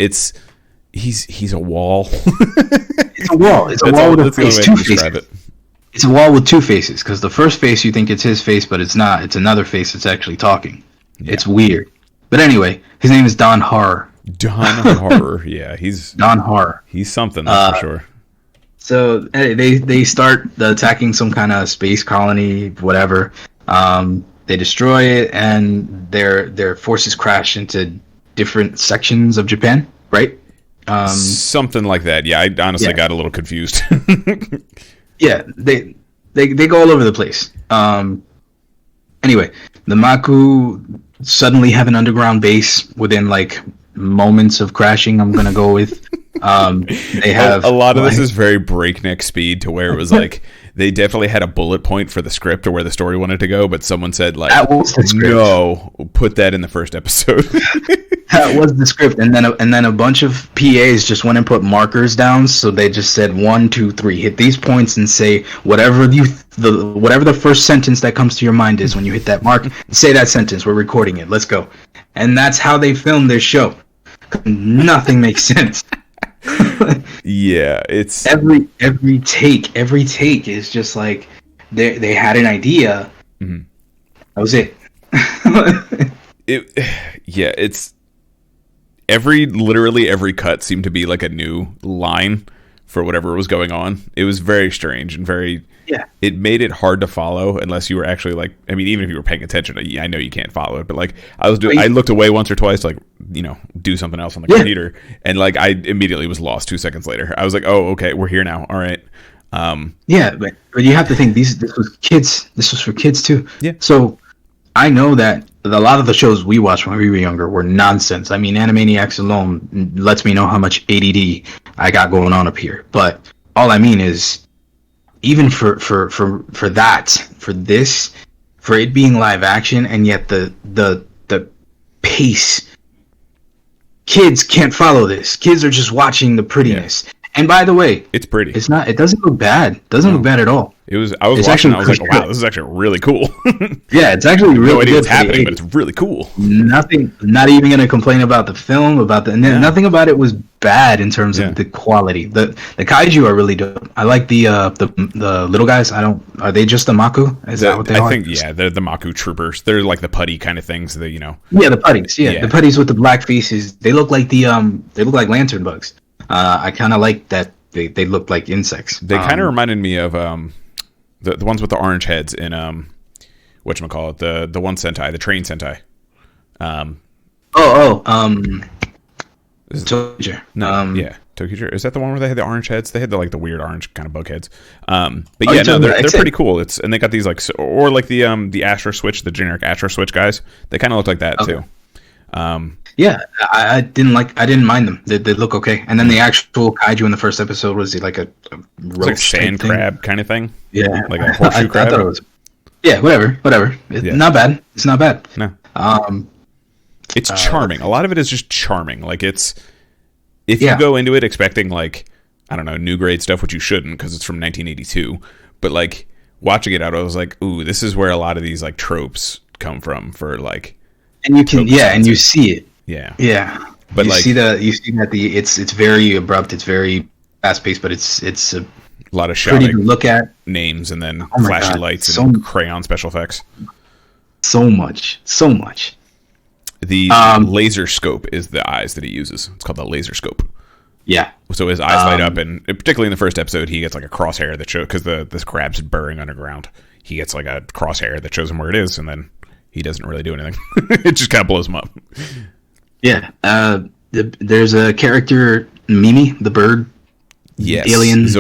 he's a wall. It's a wall. It's a wall with a face. 2 faces. It's a wall with 2 faces, because the first face you think it's his face, but it's not. It's another face that's actually talking. Yeah. It's weird. But anyway, his name is Don Horror. Don Horror, yeah, he's Don Horror. He's something, that's for sure. So they start attacking some kind of space colony, whatever. They destroy it, and their forces crash into different sections of Japan, right? Something like that. Yeah, I honestly got a little confused. Yeah, they go all over the place. Anyway, the Maku suddenly have an underground base within like moments of crashing. I'm gonna go with. They have a lot of this is very breakneck speed to where it was like they definitely had a bullet point for the script or where the story wanted to go, but someone said like, no, put that in the first episode. That was the script, and then a bunch of PAs just went and put markers down. So they just said 1, 2, 3, hit these points and say whatever the first sentence that comes to your mind is when you hit that mark. Say that sentence. We're recording it. Let's go. And that's how they filmed their show. Nothing makes sense. Yeah, it's every take is just like they had an idea. Mm-hmm. That was it. It's literally every cut seemed to be like a new line for whatever was going on. It was very strange and very. Yeah. It made it hard to follow unless you were actually like. I mean, even if you were paying attention, I know you can't follow it, but like I looked away once or twice, like do something else on the computer, and like I immediately was lost 2 seconds later. I was like, oh, okay, we're here now. All right. Yeah, but you have to think this was kids. This was for kids too. Yeah. So I know that a lot of the shows we watched when we were younger were nonsense. I mean, Animaniacs alone lets me know how much ADD I got going on up here. But all I mean is, even for this, for it being live action, and yet the pace, kids can't follow this. Kids are just watching the prettiness. Yeah. And by the way, it's pretty. It's not. It doesn't look bad. It doesn't look bad at all. I was watching. I was like, wow, this is actually really cool. Yeah, it's actually really no idea good. What's happening, but it's really cool. Nothing. Not even going to complain about the film. Nothing about it was bad in terms of the quality. The kaiju are really dope. I like the little guys. Are they just the Maku? Is that what they are? I think they're the Maku troopers. They're like the putty kind of things. That Yeah, the putties. Yeah, the putties with the black faces. They look like they look like lantern bugs. I kind of like that they look like insects. They kind of reminded me of the ones with the orange heads in whatchamacallit, the one Sentai, the train Sentai. Tokudoncast. Tokudoncast. Is that the one where they had the orange heads? They had the weird orange kind of bug heads. But yeah, no, they're pretty cool. And they got these or like the Astro Switch, the generic Astro Switch guys. They kind of look like that too. Yeah, I didn't mind them. They look okay. And then the actual kaiju in the first episode was like a roach, like sand crab kind of thing. Yeah, like a horseshoe crab. I thought it was. Yeah, whatever. Not bad. It's not bad. No. It's charming. A lot of it is just charming. Like if you go into it expecting I don't know, new grade stuff, which you shouldn't because it's from 1982. But watching it out, I was like, ooh, this is where a lot of these tropes come from for And you can, and you see it. Yeah. But you see that it's very abrupt, it's very fast paced, but it's a lot of shouting, pretty to look at, names, and then flashy lights and crayon special effects. So much. The laser scope is the eyes that he uses. It's called the laser scope. Yeah. So his eyes light up, and particularly in the first episode, he gets a crosshair that shows, because this crab's burrowing underground. He gets a crosshair that shows him where it is, and then he doesn't really do anything. It just kind of blows him up. Yeah. There's a character, Mimi, the bird. Yes. Alien. Is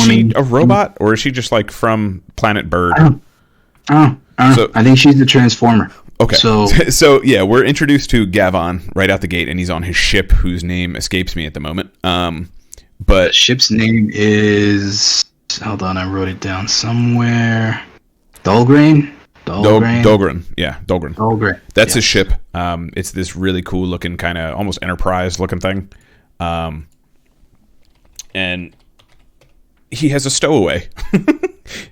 she a robot, or is she just from Planet Bird? I think she's the Transformer. Okay. So yeah, we're introduced to Gavan right out the gate, and he's on his ship, whose name escapes me at the moment. But the ship's name is, hold on, I wrote it down somewhere. Dahlgren. Yeah, Dahlgren. That's his ship. It's this really cool looking, kind of almost Enterprise looking thing. And he has a stowaway.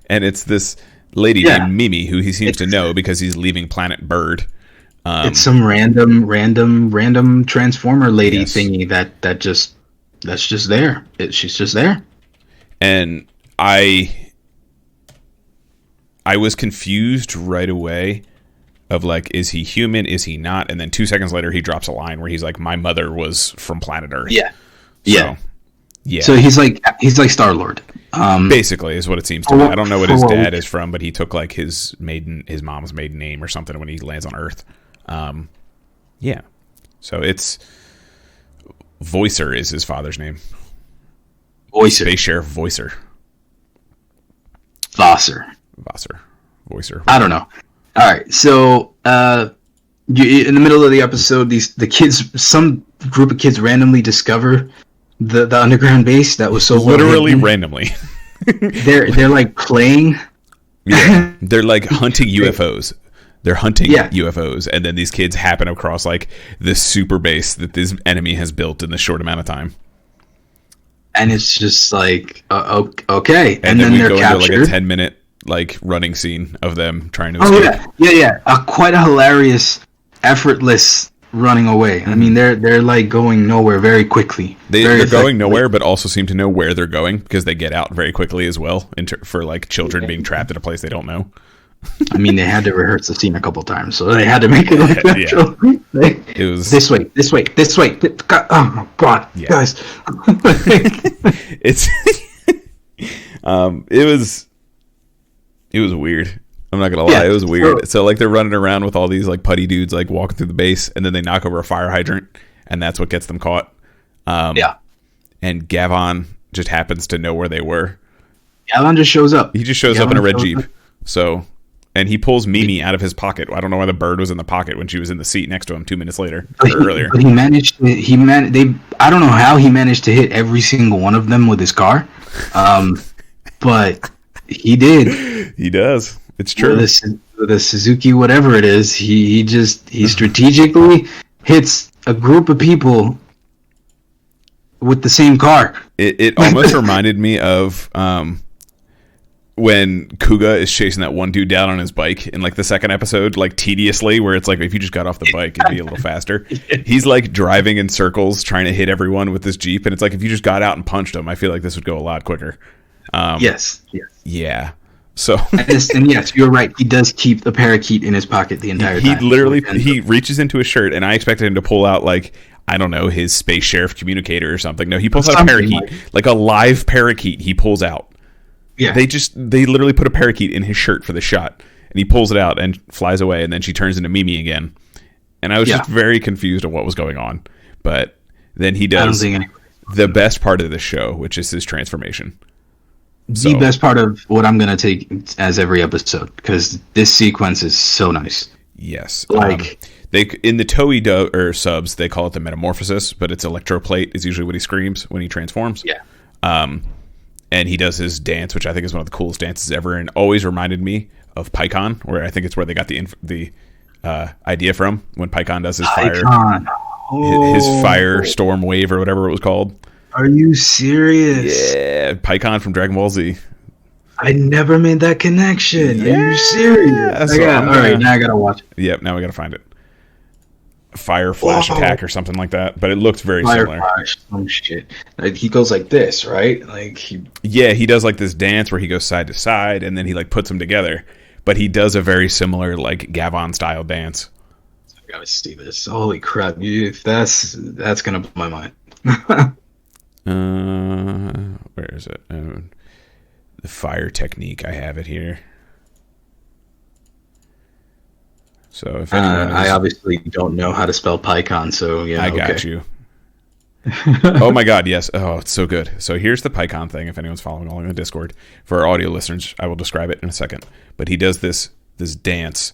And it's this lady named Mimi, who he seems to know because he's leaving Planet Bird. It's some random Transformer lady thingy that's just there. She's just there. And I was confused right away of is he human? Is he not? And then 2 seconds later, he drops a line where he's like, my mother was from planet Earth. Yeah. Yeah. So he's like Star-Lord. Basically is what it seems to me. I don't know what his dad is from, but he took his mom's maiden name or something when he lands on Earth. Yeah. So it's Voicer is his father's name. Voicer. Space Sheriff Voicer. Voicer. I don't know. All right. So in the middle of the episode, some group of kids randomly discover the underground base that was so literally randomly. they're playing. Yeah, they're hunting UFOs. They're hunting UFOs, and then these kids happen across this super base that this enemy has built in this short amount of time. And it's just okay, and then they're go captured. Into a 10-minute running scene of them trying to escape. Yeah. Quite a hilarious, effortless running away. Mm-hmm. I mean, they're going nowhere very quickly. They're going nowhere, but also seem to know where they're going because they get out very quickly as well. For children being trapped in a place they don't know. I mean, they had to rehearse the scene a couple times, so they had to make it natural. It was this way. Oh my god, guys! It was weird. I'm not gonna lie, it was weird. So they're running around with all these putty dudes walking through the base, and then they knock over a fire hydrant, and that's what gets them caught. And Gavan just happens to know where they were. Gavan just shows up. He just shows up in a red Jeep. So And he pulls Mimi out of his pocket. I don't know why the bird was in the pocket when she was in the seat next to him 2 minutes later or earlier. But I don't know how he managed to hit every single one of them with his car. But he did. He does. It's true. With a Suzuki, whatever it is, he strategically hits a group of people with the same car. It almost reminded me of when Kuga is chasing that one dude down on his bike in like the second episode, like tediously, where it's like if you just got off the bike it'd be a little faster. He's like driving in circles trying to hit everyone with this Jeep, and it's like if you just got out and punched him, I feel like this would go a lot quicker. Yes. Yeah. So and yes, you're right. He does keep the parakeet in his pocket the entire time. He literally he reaches into his shirt, and I expected him to pull out like, I don't know, his space sheriff communicator or something. No, he pulls out a parakeet, like a live parakeet. He pulls out. Yeah. They literally put a parakeet in his shirt for the shot, and he pulls it out and flies away, and then she turns into Mimi again. And I was just very confused on what was going on. But then he does the best part of the show, which is his transformation. The best part of what I'm going to take as every episode, because this sequence is so nice. Yes. Like they in the Toei or subs, they call it the metamorphosis, but it's electroplate is usually what he screams when he transforms. Yeah. And he does his dance, which I think is one of the coolest dances ever, and always reminded me of PyCon, where I think it's where they got the idea from, when PyCon does his his firestorm wave or whatever it was called. Are you serious? Yeah, PyCon from Dragon Ball Z. I never made that connection. Yeah. Are you serious? So all right, now I gotta watch it. Yep, now we gotta find it. Fire flash attack or something like that, but it looked very similar. Flash, some shit. Like he goes like this, right? Like he does like this dance where he goes side to side, and then he like puts them together. But he does a very similar like Gavan style dance. I gotta see this. Holy crap! That's gonna blow my mind. Where is it? The fire technique. I have it here. So if anyone I obviously don't know how to spell PyCon, so yeah, I got you. Oh my god, yes. Oh, it's so good. So here's the PyCon thing. If anyone's following along in the Discord, for our audio listeners, I will describe it in a second. But he does this dance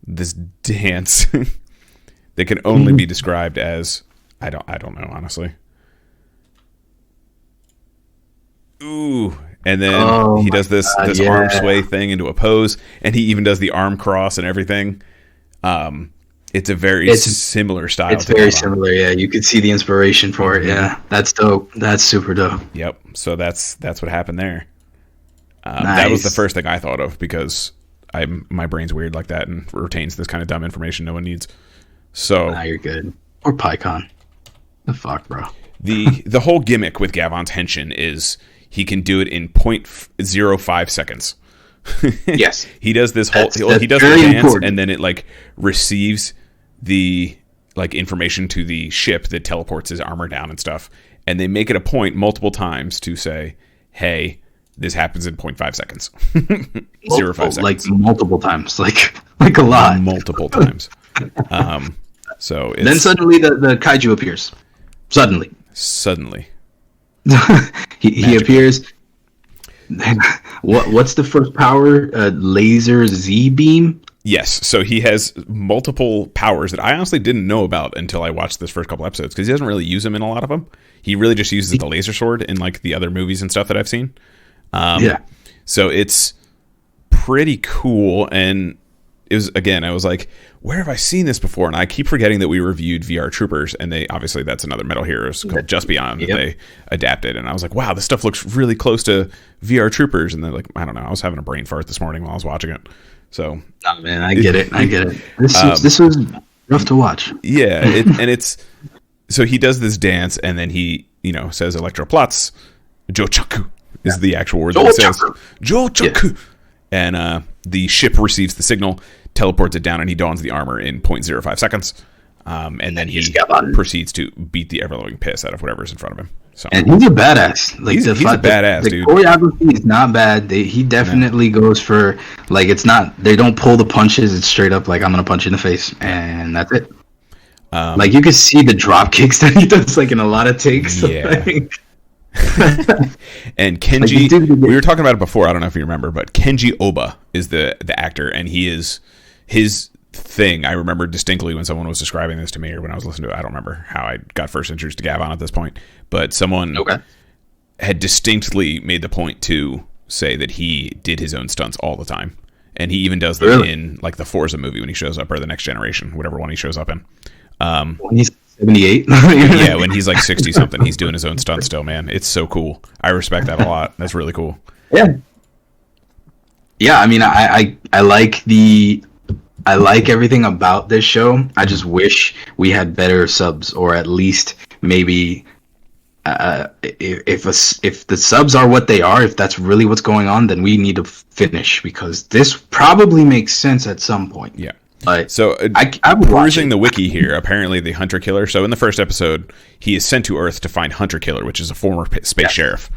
that can only be described as I don't know, honestly. Ooh. And then he does this arm sway thing into a pose, and he even does the arm cross and everything. It's a very similar style. It's very similar, yeah. You could see the inspiration for it, yeah. That's dope. That's super dope. Yep. So that's what happened there. Nice. That was the first thing I thought of, because my brain's weird like that and retains this kind of dumb information no one needs. So now you're good. Or PyCon. The fuck, bro. The whole gimmick with Gavan's henshin is he can do it in 0.05 seconds. Yes. He does this whole he does the dance, and then it like receives the like information to the ship that teleports his armor down and stuff, and they make it a point multiple times to say, hey, this happens in 0.5 seconds. 0.5 seconds. Like multiple times. Like a lot. Multiple times. So then suddenly the kaiju appears. Suddenly. he appears. What's the first power? Laser Z beam? Yes. So he has multiple powers that I honestly didn't know about until I watched this first couple episodes, because he doesn't really use them in a lot of them. He really just uses the laser sword in like the other movies and stuff that I've seen. So it's pretty cool, and it was, again, I was like, where have I seen this before? And I keep forgetting that we reviewed VR Troopers, and that's another Metal Heroes called Just Beyond that they adapted. And I was like, wow, this stuff looks really close to VR Troopers. And then, like, I don't know, I was having a brain fart this morning while I was watching it. So, oh man, I get it. This was rough to watch. Yeah, so he does this dance, and then he, says electroplots. Jochaku is the actual word that he says. Jochaku. Yeah. And the ship receives the signal, teleports it down, and he dons the armor in 0.05 seconds. And then he proceeds to beat the ever-loving piss out of whatever's in front of him. So, and he's a badass. Like he's a badass, dude. The choreography is not bad. He definitely goes for, like, it's not, they don't pull the punches. It's straight up like, I'm going to punch you in the face. And that's it. Like, you can see the drop kicks that he does, like, in a lot of takes. Yeah. And Kenji, we were talking about it before. I don't know if you remember, but Kenji Oba is the actor, and he is his thing. I remember distinctly when someone was describing this to me, or when I was listening to it. I don't remember how I got first introduced to Gavan at this point, but someone had distinctly made the point to say that he did his own stunts all the time, and he even does them in like the Forza movie when he shows up, or the Next Generation, whatever one he shows up in. When he's 78. Yeah, when he's like 60 something, he's doing his own stunts still, man. It's so cool. I respect that a lot. That's really cool. Yeah. I mean, I like everything about this show. I just wish we had better subs, or at least maybe if the subs are what they are, if that's really what's going on, then we need to finish, because this probably makes sense at some point. Yeah. But so I'm perusing the wiki here, apparently the Hunter Killer. So in the first episode, he is sent to Earth to find Hunter Killer, which is a former space sheriff,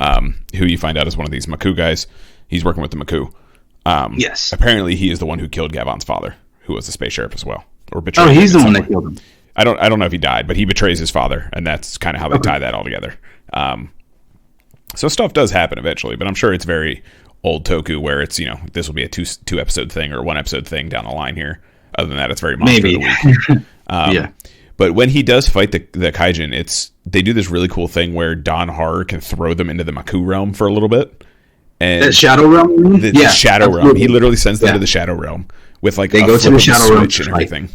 who you find out is one of these Maku guys. He's working with the Maku. Yes. Apparently, he is the one who killed Gavan's father, who was the space sheriff as well, or betrayed. Oh, he's the one that killed him. I don't know if he died, but he betrays his father, and that's kind of how they tie that all together. So stuff does happen eventually, but I'm sure it's very old Toku, where it's, this will be a two episode thing or one episode thing down the line here. Other than that, it's very monster of the week. Yeah. But when he does fight the Kaijin, they do this really cool thing where Don Horror can throw them into the Maku realm for a little bit. And the Shadow Realm? The Shadow Realm. He literally sends them to the Shadow Realm with like they go to the Shadow Realm and everything.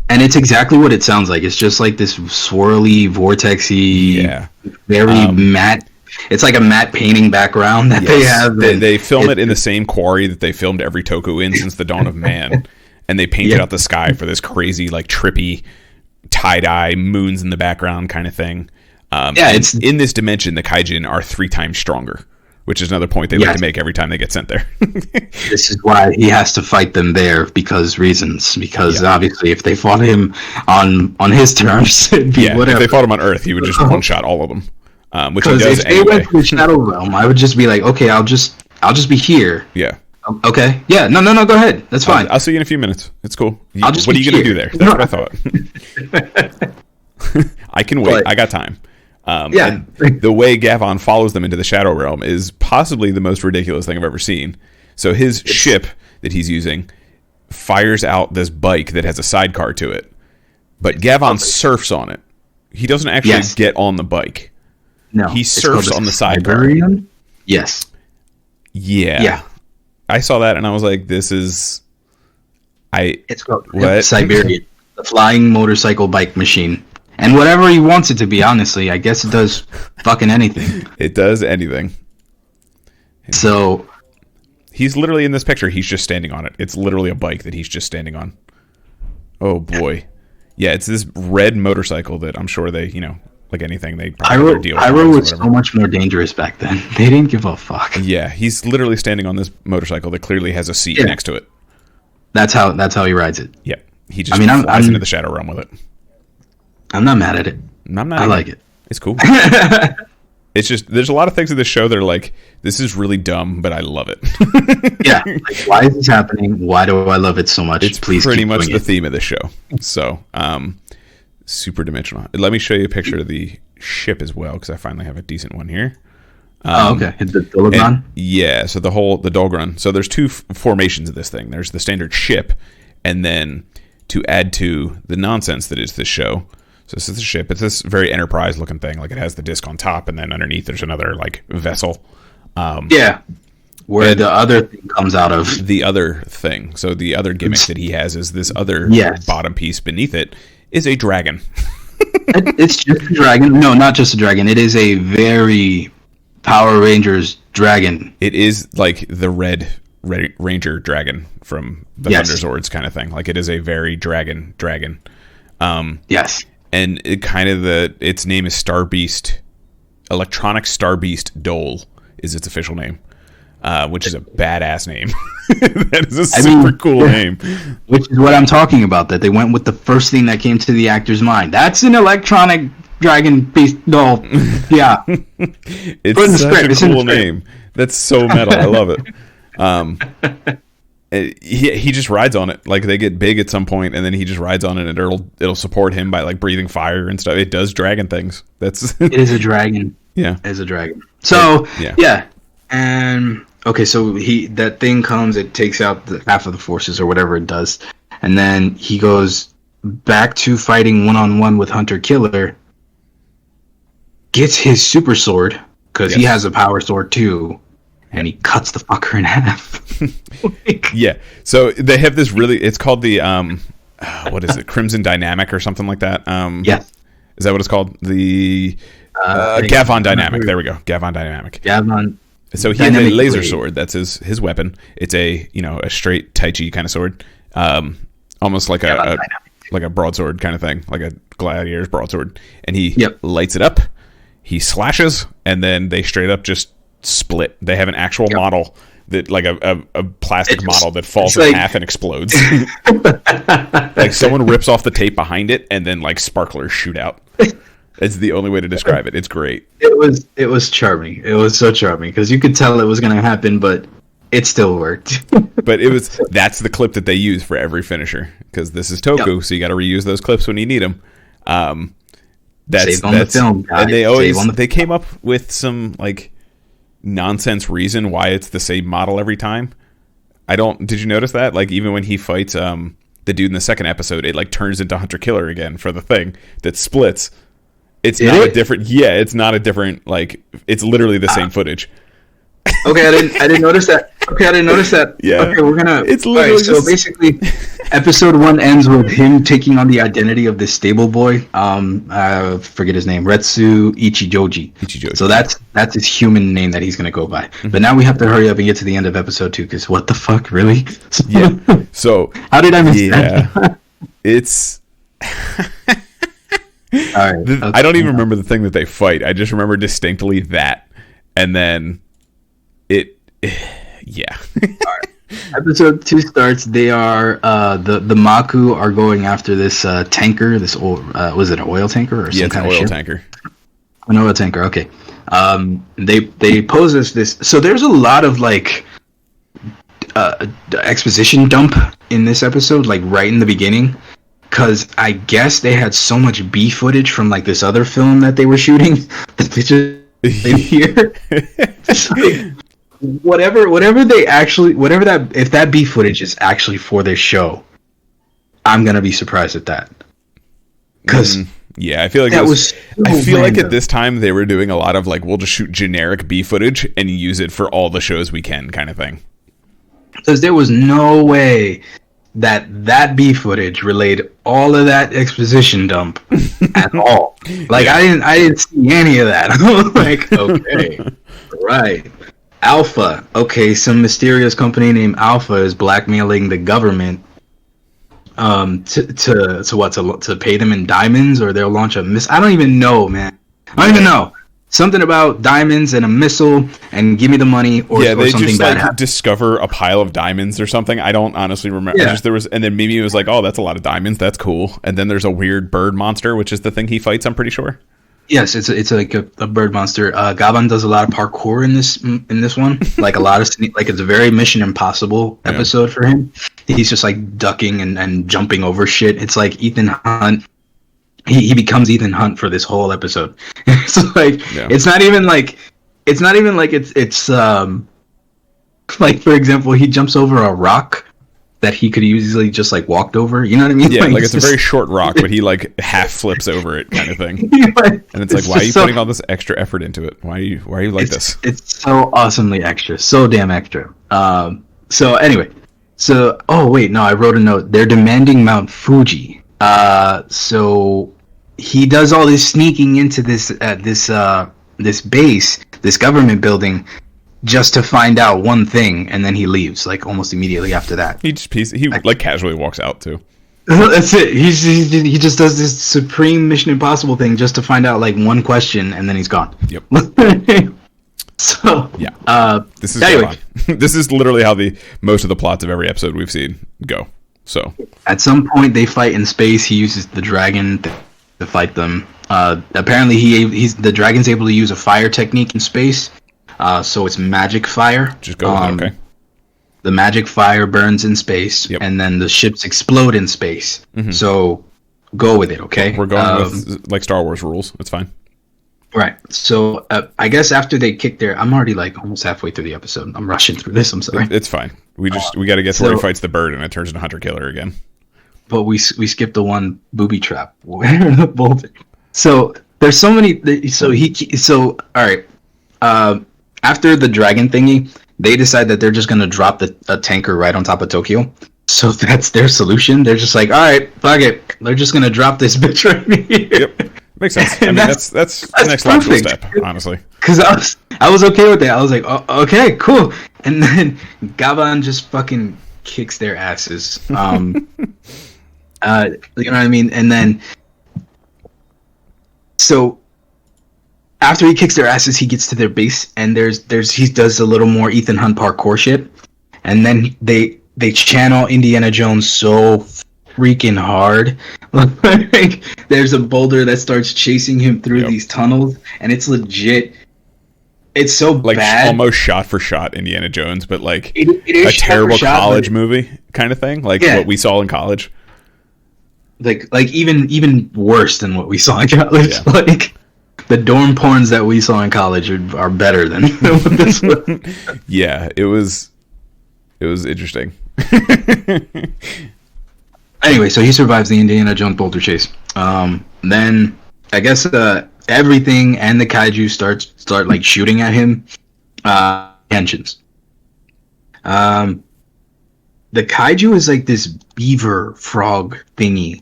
And it's exactly what it sounds like. It's just like this swirly, vortexy, very matte. It's like a matte painting background that they have. They film it in the same quarry that they filmed every Toku in since the dawn of man. And they painted out the sky for this crazy, like trippy tie-dye, moons in the background kind of thing. It's in this dimension, the Kaijin are 3 times stronger, which is another point they like to make every time they get sent there. This is why he has to fight them there, because obviously if they fought him on his terms, it'd be whatever. If they fought him on Earth, he would just one-shot all of them. Which he does if they went to the Shadow Realm, I would just be like, okay, I'll just be here. Yeah. Okay. Yeah. No. Go ahead. That's fine. I'll see you in a few minutes. It's cool. What are you going to do there? That's what I thought. I can wait. I got time. And the way Gavan follows them into the Shadow Realm is possibly the most ridiculous thing I've ever seen. So his ship that he's using fires out this bike that has a sidecar to it, but Gavan surfs on it. He doesn't actually get on the bike. No, he surfs on the sidecar. Yes. Yeah. I saw that and I was like, "This is." It's called Siberian, the flying motorcycle bike machine, and whatever he wants it to be. Honestly, I guess it does fucking anything. It does anything. So, he's literally in this picture. He's just standing on it. It's literally a bike that he's just standing on. Oh boy, yeah, it's this red motorcycle that I'm sure they, like anything, they probably deal with. Pyro was so much more dangerous back then. They didn't give a fuck. Yeah, he's literally standing on this motorcycle that clearly has a seat next to it. That's how he rides it. Yeah, he just flies into the Shadow Realm with it. I'm not mad at it. I like it. It's cool. It's just, there's a lot of things in this show that are like, this is really dumb, but I love it. Yeah, like, why is this happening? Why do I love it so much? It's pretty much the theme of the show. So, super dimensional. Let me show you a picture of the ship as well, because I finally have a decent one here. Okay. The Dolgan? Yeah, so the Dolgan. So there's 2 formations of this thing. There's the standard ship, and then to add to the nonsense that is this show. So this is the ship. It's this very Enterprise looking thing. Like, it has the disc on top, and then underneath there's another like vessel. Where the other thing comes out of. The other thing. So the other gimmick that he has is this other bottom piece beneath it is a dragon. It's just a dragon. No, not just a dragon. It is a very Power Rangers dragon. It is like the Red Ranger dragon from the Thunderzords kind of thing. Like, it is a very dragon. Yes. And it kind of its name is Star Beast. Electronic Star Beast Dole is its official name. Which is a badass name. That is a super cool name. Which is what I'm talking about, that they went with the first thing that came to the actor's mind. That's an electronic dragon beast doll. Yeah. It's such a cool name. That's so metal. I love it. He just rides on it. Like, they get big at some point, and then he just rides on it, and it'll support him by like breathing fire and stuff. It does dragon things. It is a dragon. Yeah. as a dragon. So Yeah. yeah. And okay, so that thing comes, it takes out half of the forces or whatever it does, and then he goes back to fighting one-on-one with Hunter Killer, gets his super sword, because he has a power sword too, and he cuts the fucker in half. Yeah. So they have this really, it's called the what is it, Crimson Dynamic or something like that? Yes. Is that what it's called? The Gavan Dynamic. There we go. Gavan Dynamic. Gavan. So he has a laser sword. That's his weapon. It's a straight Tai Chi kind of sword, almost like a broadsword kind of thing, like a gladiator's broadsword. And he lights it up. He slashes, and then they straight up just split. They have an actual model that, like a plastic model that falls in half and explodes. Like someone rips off the tape behind it, and then like sparklers shoot out. It's the only way to describe it. It's great. It was charming. It was so charming because you could tell it was going to happen, but it still worked. But that's the clip that they use for every finisher, because this is Toku, so you got to reuse those clips when you need them. That's the film, guys. And they came up with some like nonsense reason why it's the same model every time. Did you notice that? Like even when he fights the dude in the second episode, it like turns into Hunter Killer again for the thing that splits. It's not a different, like, it's literally the same footage. Okay, I didn't notice that. Yeah. Okay, we're gonna. It's literally so basically, episode 1 ends with him taking on the identity of this stable boy. I forget his name. Retsu Ichijoji. So that's his human name that he's gonna go by. Mm-hmm. But now we have to hurry up and get to the end of episode 2 because what the fuck, really? Yeah. So how did I miss that? It's. All right. Okay. I don't even remember the thing that they fight. I just remember distinctly that, and then yeah. All right. Episode 2 starts. They are the Maku are going after this tanker. This was it an oil tanker or some kind of ship? Tanker? An oil tanker. Okay. They pose as this. So there's a lot of like exposition dump in this episode, like right in the beginning. Because I guess they had so much B footage from like this other film that they were shooting that they just in here. Like, if that B footage is actually for this show, I'm gonna be surprised at that. Because yeah, I feel like like at this time they were doing a lot of like, we'll just shoot generic B footage and use it for all the shows we can kind of thing. Because there was no way that B footage relayed all of that exposition dump at all. Like I didn't see any of that. I'm like, okay, right. Alpha. Okay, some mysterious company named Alpha is blackmailing the government to pay them in diamonds, or they'll launch a missile. I don't even know, man. I don't even know. Something about diamonds and a missile, and give me the money, or they something just bad like happens. Discover a pile of diamonds or something. I don't honestly remember. Yeah. And then Mimi was like, "Oh, that's a lot of diamonds. That's cool." And then there's a weird bird monster, which is the thing he fights. I'm pretty sure. Yes, it's like a bird monster. Gavan does a lot of parkour in this one, like a lot of like it's a very Mission Impossible episode for him. He's just like ducking and jumping over shit. It's like Ethan Hunt. He becomes Ethan Hunt for this whole episode. It's like it's not even like it's like, for example, he jumps over a rock that he could easily just like walked over. You know what I mean? Yeah, like it's a very short rock, but he like half flips over it, kind of thing. And it's like, why are you putting all this extra effort into it? Why are you like this? It's so awesomely extra, so damn extra. So anyway, I wrote a note. They're demanding Mount Fuji. So he does all this sneaking into this base, this government building, just to find out one thing, and then he leaves like almost immediately after that. He casually walks out too. That's it. He just does this supreme Mission Impossible thing just to find out like one question, and then he's gone. Yep. So yeah. This is this is literally how most of the plots of every episode we've seen go. So at some point they fight in space. He uses the dragon to fight them. Apparently the dragon's able to use a fire technique in space. So it's magic fire. Just go with it, okay. The magic fire burns in space, and then the ships explode in space. Mm-hmm. So go with it, okay? We're going with like Star Wars rules. It's fine. Right. So I guess after they kick their, I'm already like almost halfway through the episode. I'm rushing through this. I'm sorry. It's fine. We got to get to where he fights the bird and it turns into hunter killer again. But we skipped the one booby trap where the boulder. So there's so many. So all right. After the dragon thingy, they decide that they're just gonna drop a tanker right on top of Tokyo. So that's their solution. They're just like, all right, fuck it. They're just gonna drop this bitch right here. Yep, makes sense. I mean, that's the next logical step, honestly. Because I was okay with that. I was like, oh, okay, cool. And then Gavan just fucking kicks their asses. You know what I mean? And then, so after he kicks their asses, he gets to their base, and he does a little more Ethan Hunt parkour shit, and then they channel Indiana Jones so freaking hard. Like, there's a boulder that starts chasing him through these tunnels, and it's legit. It's so like bad, almost shot for shot Indiana Jones, but like it is a terrible shot, college movie kind of thing, like what we saw in college. Like even worse than what we saw in college. Yeah. Like the dorm porns that we saw in college are better than what this was. Yeah, it was interesting. Anyway, so he survives the Indiana Jones boulder chase. Then I guess everything and the kaiju start like shooting at him. Henshins. The kaiju is like this beaver frog thingy.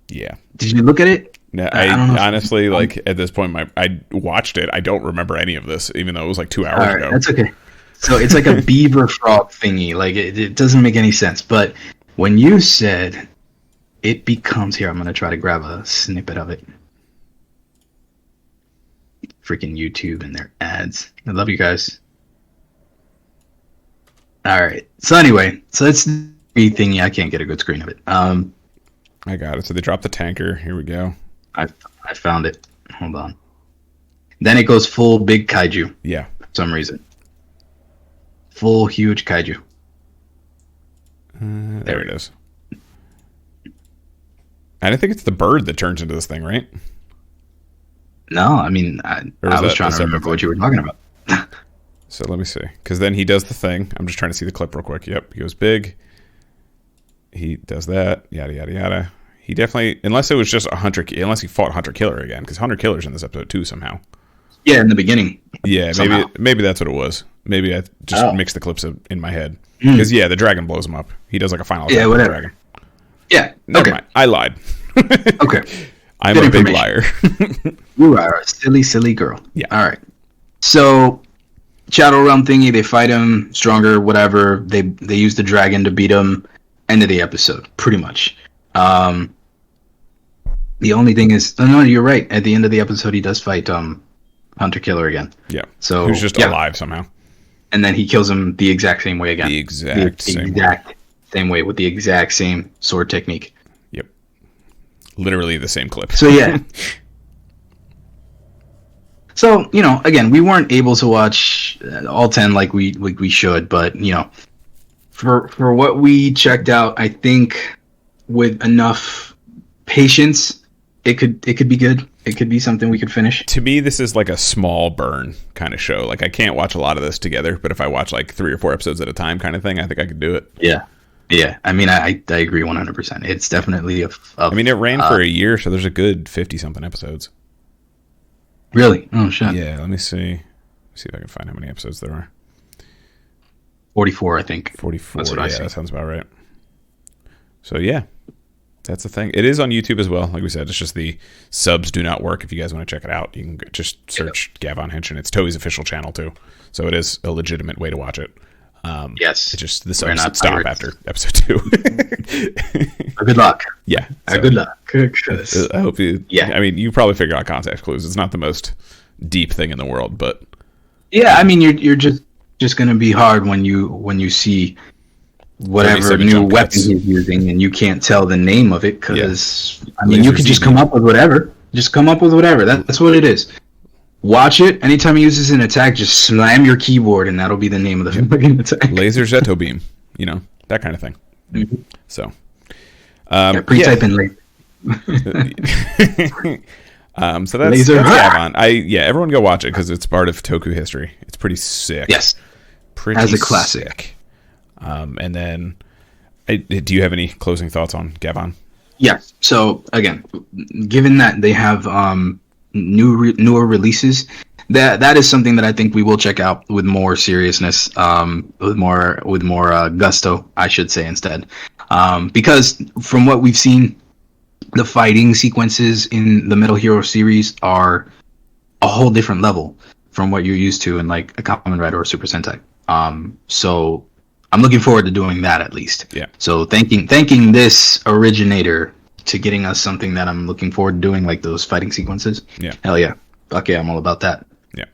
Yeah. Did you look at it? No, I honestly, like, at this point, I watched it. I don't remember any of this, even though it was like 2 hours ago. That's okay. So it's like a beaver frog thingy. Like, it doesn't make any sense. But when you said it becomes... Here, I'm going to try to grab a snippet of it. Freaking YouTube and their ads. I love you guys. All right. So anyway, so that's the thingy. I can't get a good screen of it. I got it. So they dropped the tanker. Here we go. I found it. Hold on. Then it goes full big kaiju. Yeah. For some reason. Full huge kaiju. There it is. And I think it's the bird that turns into this thing, right? No, I mean, I was trying to remember what you were talking about. So let me see. Because then he does the thing. I'm just trying to see the clip real quick. Yep. He goes big. He does that. Yada, yada, yada. He definitely... Unless it was just unless he fought Hunter Killer again. Because Hunter Killer's in this episode too somehow. Yeah, in the beginning. Yeah, maybe that's what it was. Maybe I just mixed the clips in my head. Because, the dragon blows him up. He does like a final attack with the dragon. Yeah, Never mind. I lied. Okay. I'm Good a big liar. You are a silly, silly girl. Yeah. All right. So, Shadow Realm thingy, they fight him, stronger, whatever. They use the dragon to beat him. End of the episode, pretty much. The only thing is... No, you're right. At the end of the episode, he does fight Hunter Killer again. Yeah. So he's just alive somehow. And then he kills him the exact same way again. The exact same way with the exact same sword technique. Yep. Literally the same clip. So yeah. So, again, we weren't able to watch all 10 like we should, but for what we checked out, I think with enough patience, it could be good. It could be something we could finish. To me, this is like a small burn kind of show. Like, I can't watch a lot of this together, but if I watch like 3 or 4 episodes at a time kind of thing, I think I could do it. Yeah. Yeah. I mean, I agree 100%. It's definitely it ran for a year, so there's a good 50-something episodes. Really? Oh, shit. Yeah, let me see. See if I can find how many episodes there are. 44, I think. 44, That's what I see. That sounds about right. So, yeah. That's the thing. It is on YouTube as well. Like we said, it's just the subs do not work. If you guys want to check it out, you can just search Gavan Henshin. It's Toei's official channel too, so it is a legitimate way to watch it. Yes, it's just the subs that stop after episode 2. Good luck. Yeah, good luck. I hope you. Yeah, I mean, you probably figured out context clues. It's not the most deep thing in the world, but yeah, I mean, you're just gonna be hard when you see whatever new weapon he's using and you can't tell the name of it because you could just come up with whatever. That's what it is. Watch it. Anytime he uses an attack, just slam your keyboard and that'll be the name of the fucking attack. Laser Zeto Beam, that kind of thing. Mm-hmm. So pre-type in later. So that's Gavan. Everyone go watch it because it's part of Toku history. It's pretty sick. Yes, pretty as a classic. Sick. And then, do you have any closing thoughts on Gavan? Yes. So again, given that they have newer releases, that is something that I think we will check out with more seriousness, with more gusto, I should say instead, because from what we've seen, the fighting sequences in the Metal Hero series are a whole different level from what you're used to in like a Kamen Rider or Super Sentai. So I'm looking forward to doing that at least. Yeah. So thanking this originator to getting us something that I'm looking forward to doing, like those fighting sequences. Yeah. Hell yeah. Okay, I'm all about that. Yeah.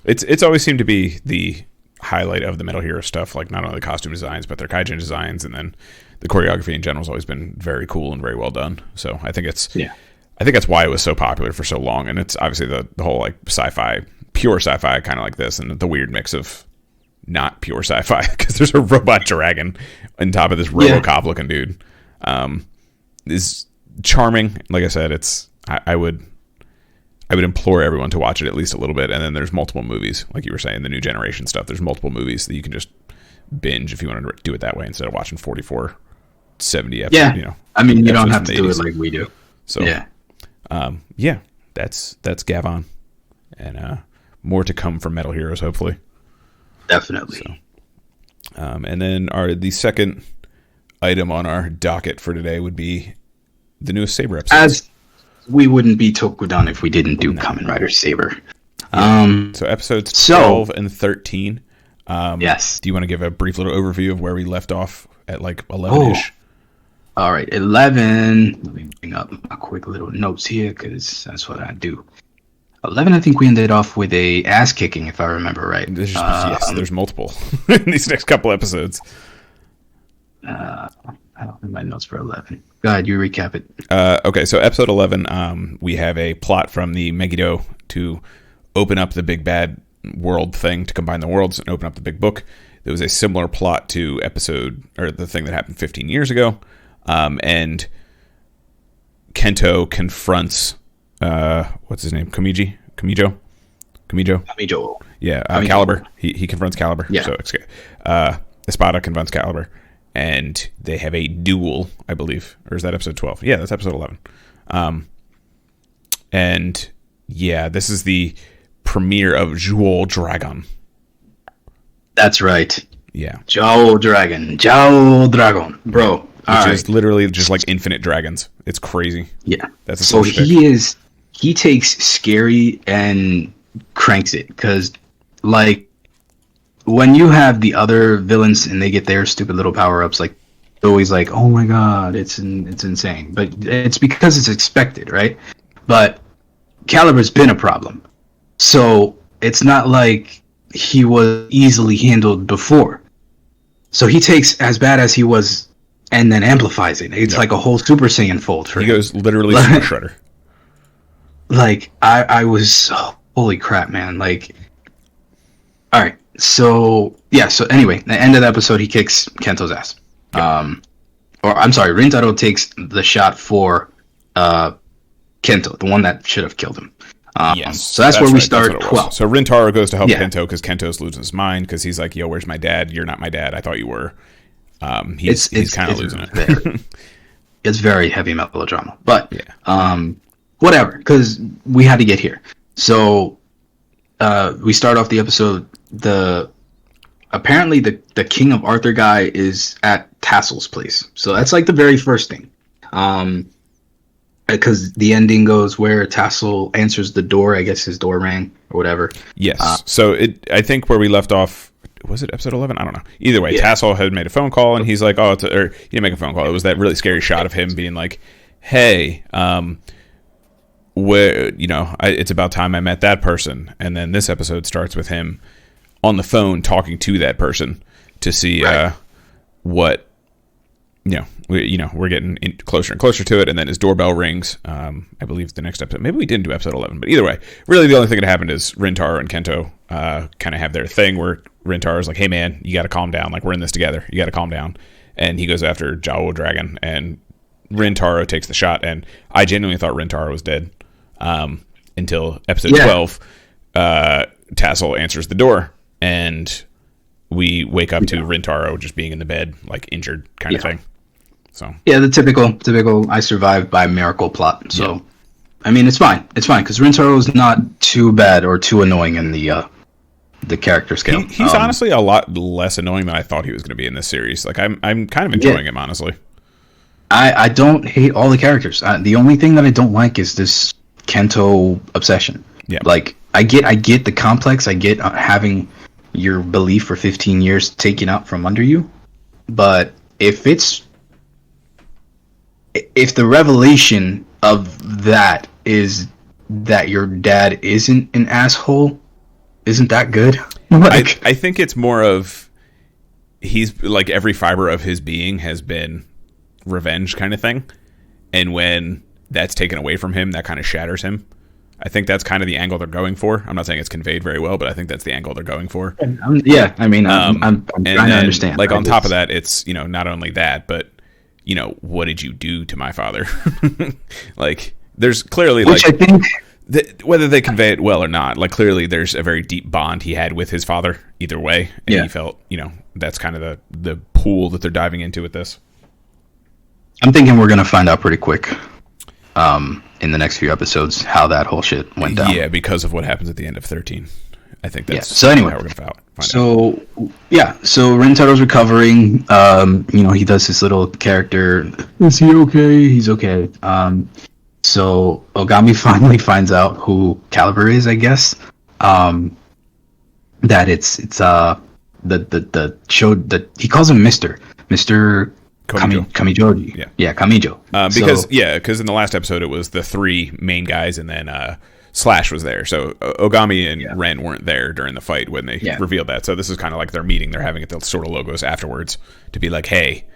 It's always seemed to be the highlight of the Metal Hero stuff, like not only the costume designs, but their kaijin designs, and then the choreography in general has always been very cool and very well done. So I think that's why it was so popular for so long. And it's obviously the whole like sci-fi, pure sci-fi kind of like this, and the weird mix of not pure sci-fi because there's a robot dragon on top of this RoboCop looking dude. Is charming. Like I said, I would implore everyone to watch it at least a little bit. And then there's multiple movies, like you were saying, the new generation stuff. There's multiple movies that you can just binge if you want to do it that way instead of watching 44, 70 episodes. Yeah, you know, I mean, you don't have to do it like we do. So that's Gavan, and more to come from Metal Heroes, hopefully. Definitely. So, and then the second item on our docket for today would be the newest Saber episode. As we wouldn't be Tokudon if we didn't do Kamen Rider Saber. So episodes 12 and 13. Yes. Do you want to give a brief little overview of where we left off at like 11-ish? All right, 11. Let me bring up a quick little notes here because that's what I do. 11, I think we ended off with a ass kicking, if I remember right. Yes, there's multiple in these next couple episodes. I don't have my notes for 11. Go ahead, you recap it. Okay, so episode 11, we have a plot from the Megiddo to open up the big bad world thing, to combine the worlds and open up the big book. There was a similar plot to the thing that happened 15 years ago. And Kento confronts, what's his name? Kamijo? Yeah, Caliber. He confronts Caliber. Yeah. So Espada confronts Caliber. And they have a duel, I believe. Or is that episode 12? Yeah, that's episode 11. And yeah, this is the premiere of Jewel Dragon. That's right. Yeah. Jewel Dragon. Bro. Which is literally just like infinite dragons. It's crazy. Yeah. That's so he takes scary and cranks it, because like when you have the other villains and they get their stupid little power-ups, like always like, oh my god, it's insane. But it's because it's expected, right? But Caliber's been a problem. So it's not like he was easily handled before. So he takes as bad as he was and then amplifies it. It's like a whole Super Saiyan fold for him. He goes literally Super Shredder. Like, I was, holy crap, man. Like, all right. So, yeah. So anyway, the end of the episode, he kicks Kento's ass. Yep. Or I'm sorry, Rintaro takes the shot for Kento, the one that should have killed him. Yes. So that's where we start 12. So Rintaro goes to help Kento because Kento's losing his mind because he's like, yo, where's my dad? You're not my dad. I thought you were. He's kind of losing it. It's very heavy melodrama. But whatever, because we had to get here. So we start off the episode. Apparently the King of Arthur guy is at Tassel's place. So that's like the very first thing. Because the ending goes where Tassel answers the door. I guess his door rang or whatever. Yes. So I think where we left off, was it episode 11? I don't know. Either way, Tassel had made a phone call and he's like, or he didn't make a phone call. It was that really scary shot of him being like, hey, it's about time I met that person. And then this episode starts with him on the phone talking to that person to see what, we're getting closer and closer to it. And then his doorbell rings. I believe the next episode, maybe we didn't do episode 11, but either way, really the only thing that happened is Rintaro and Kento kind of have their thing where Rintaro is like, hey man, you got to calm down. Like, we're in this together. You got to calm down. And he goes after Jao Dragon and Rintaro takes the shot. And I genuinely thought Rintaro was dead. until episode 12. Tassel answers the door, and we wake up to Rintaro just being in the bed, like injured kind of thing. So the typical I survived by miracle plot. So I mean, it's fine because Rintaro is not too bad or too annoying in the character scale. He's honestly a lot less annoying than I thought he was going to be in this series. Like I'm kind of enjoying him, honestly. I don't hate all the characters. The only thing that I don't like is this Kento obsession. Yeah, like I get the complex. I get having your belief for 15 years taken out from under you, but if the revelation of that is that your dad isn't an asshole, isn't that good? I think it's more of he's like every fiber of his being has been revenge kind of thing, and when that's taken away from him, that kind of shatters him. I think that's kind of the angle they're going for. I'm not saying it's conveyed very well, but I think that's the angle they're going for. Yeah, I mean, I'm trying to understand. Like on top of that, it's not only that, but what did you do to my father? Like, there's clearly which I think whether they convey it well or not, like clearly there's a very deep bond he had with his father either way, and he felt that's kind of the pool that they're diving into with this. I'm thinking we're gonna find out pretty quick. In the next few episodes, how that whole shit went down. Yeah, because of what happens at the end of 13. I think that's so anyway, how we're going to find out. So Rentaro's recovering. He does his little character. Is he okay? He's okay. So Ogami finally finds out who Caliber is, I guess. That it's the show that he calls him Mr. Kamijoji. Yeah, Kamijo. Because in the last episode it was the three main guys, and then Slash was there. So Ogami and Ren weren't there during the fight when they revealed that. So this is kind of like their meeting. They're having the sort of logos afterwards to be like, hey,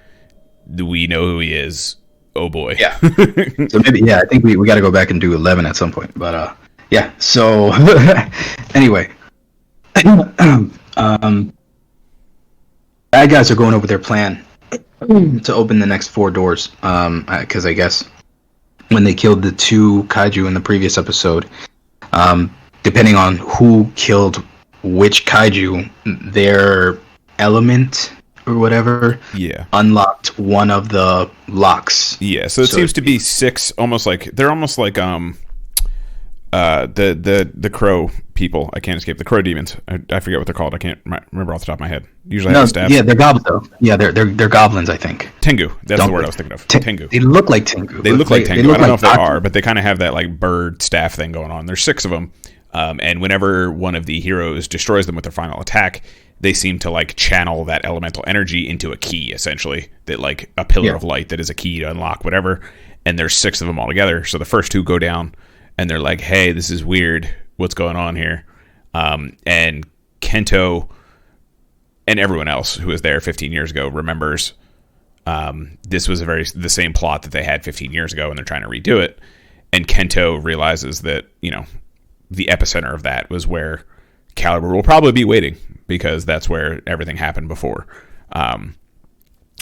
do we know who he is? Oh boy. Yeah. So maybe I think we got to go back and do 11 at some point. But so anyway, bad guys are going over their plan to open the next 4 doors, because I guess when they killed the 2 kaiju in the previous episode, depending on who killed which kaiju, their element or whatever unlocked one of the locks. Yeah, so it seems to be 6, they're almost like the crow people. I can't escape the crow demons. I forget what they're called. I can't remember off the top of my head. Usually have staff. Yeah, they're goblins though. Yeah, they're goblins, I think. Tengu. That's the word I was thinking of. Tengu. They look like Tengu. They look like Tengu. I don't know if they are, but they kind of have that like bird staff thing going on. There's 6 of them. And whenever one of the heroes destroys them with their final attack, they seem to like channel that elemental energy into a key, essentially. That like a pillar of light that is a key to unlock whatever. And there's 6 of them all together. So the first 2 go down, and they're like, "Hey, this is weird. What's going on here?" And Kento and everyone else who was there 15 years ago remembers this was the same plot that they had 15 years ago, and they're trying to redo it. And Kento realizes that the epicenter of that was where Caliber will probably be waiting, because that's where everything happened before.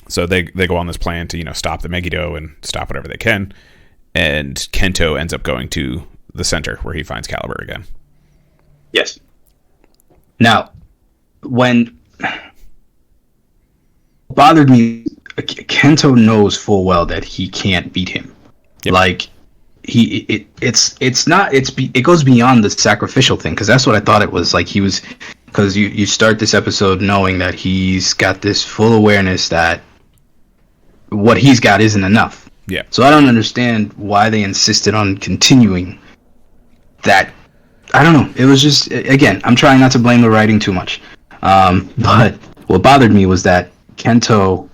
So they go on this plan to stop the Megiddo and stop whatever they can. And Kento ends up going to the center where he finds Caliber again. Yes. Now, when bothered me, Kento knows full well that he can't beat him. Yep. Like it goes beyond the sacrificial thing, because that's what I thought it was. Like he was, because you start this episode knowing that he's got this full awareness that what he's got isn't enough. Yeah. So I don't understand why they insisted on continuing that. I don't know. It was just, again, I'm trying not to blame the writing too much. But what bothered me was that Kento,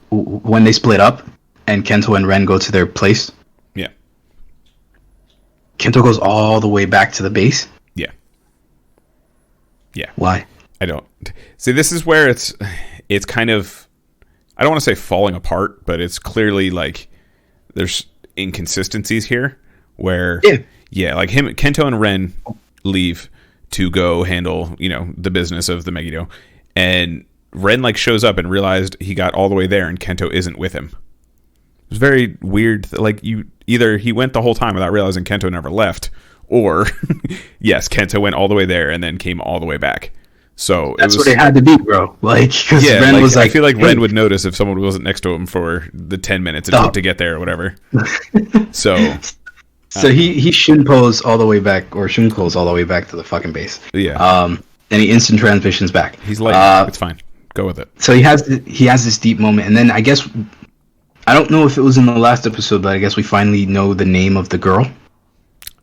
when they split up and Kento and Ren go to their place, Kento goes all the way back to the base. Yeah. Why? I don't see. This is where it's kind of, I don't want to say falling apart, but it's clearly like there's inconsistencies here where like Kento and Ren leave to go handle the business of the Megiddo, and Ren like shows up and realized he got all the way there and Kento isn't with him. It's very weird. Like either he went the whole time without realizing Kento never left, or yes, Kento went all the way there and then came all the way back. So that's what it had to be, bro. Like, because Ren was like, I feel like Ren would notice if someone wasn't next to him for the 10 minutes it took to get there or whatever. So he shouldn't all the way back, or shouldn't close all the way back to the fucking base. Yeah. And he instant transitions back. He's like, it's fine. Go with it. So he has this deep moment, and then I guess I don't know if it was in the last episode, but I guess we finally know the name of the girl.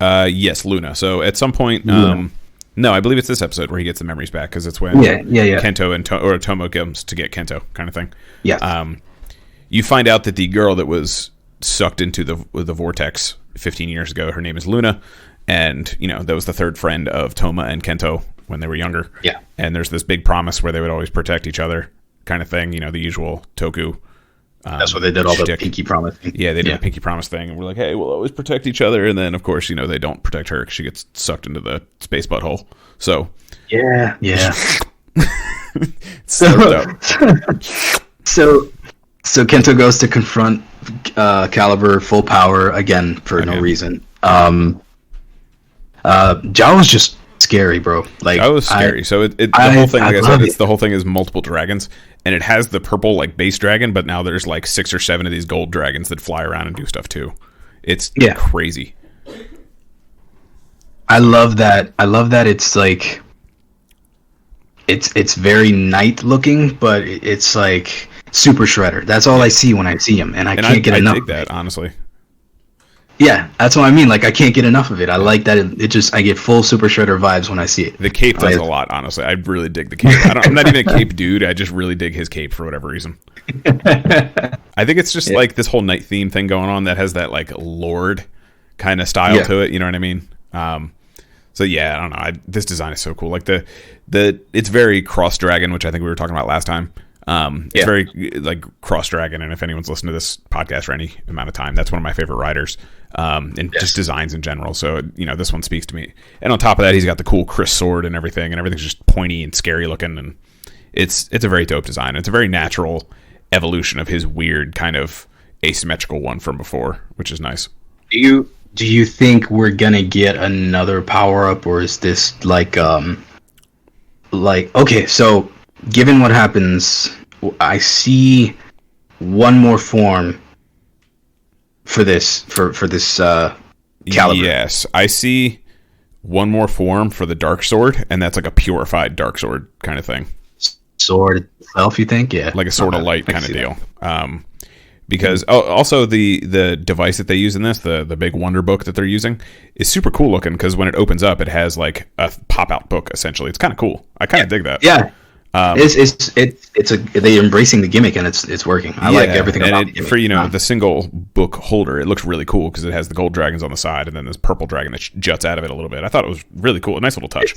Yes, Luna. So at some point, no, I believe it's this episode where he gets the memories back, because it's when Kento and Tomo comes to get Kento, kind of thing. Yeah. You find out that the girl that was sucked into the vortex 15 years ago, her name is Luna, and that was the third friend of Toma and Kento when they were younger. Yeah. And there's this big promise where they would always protect each other, kind of thing. The usual Toku. That's what they did, all the pinky promise thing. Yeah, they did the pinky promise thing, and we're like, hey, we'll always protect each other. And then, of course, they don't protect her because she gets sucked into the space butthole. So yeah. So Kento goes to confront Caliber full power again for no reason. Jao was just scary, bro. Like, that was scary. So the whole thing, like I said, the whole thing is multiple dragons, and it has the purple like base dragon, but now there's like 6 or 7 of these gold dragons that fly around and do stuff too. It's crazy. I love that. It's like it's very knight looking, but it's like Super Shredder. That's all I see when I see him, and I can't get enough. I dig that, honestly. Yeah, that's what I mean. Like, I can't get enough of it. I like that. I get full Super Shredder vibes when I see it. The cape does a lot, honestly. I really dig the cape. I'm not even a cape dude. I just really dig his cape for whatever reason. I think it's just like this whole night theme thing going on that has that like Lord kind of style to it. You know what I mean? So yeah, I don't know. This design is so cool. Like it's very cross dragon, which I think we were talking about last time. It's very like cross dragon, and if anyone's listened to this podcast for any amount of time, that's one of my favorite riders. And just designs in general. So this one speaks to me. And on top of that, he's got the cool Chris sword and everything's just pointy and scary looking, and it's a very dope design. It's a very natural evolution of his weird kind of asymmetrical one from before, which is nice. Do you think we're gonna get another power up, or is this like okay, so given what happens, I see one more form for this Caliber. Yes, I see one more form for the dark sword, and that's like a purified dark sword kind of thing. Sword itself, you think? Yeah, like a sword of light kind of deal. Because also the device that they use in this, the big wonder book that they're using, is super cool looking, because when it opens up, it has like a pop out book essentially. It's kind of cool. I kind of dig that. Yeah. They're embracing the gimmick, and it's working. I like everything about the gimmick. For the single book holder, it looks really cool because it has the gold dragons on the side and then this purple dragon that juts out of it a little bit. I thought it was really cool, a nice little touch.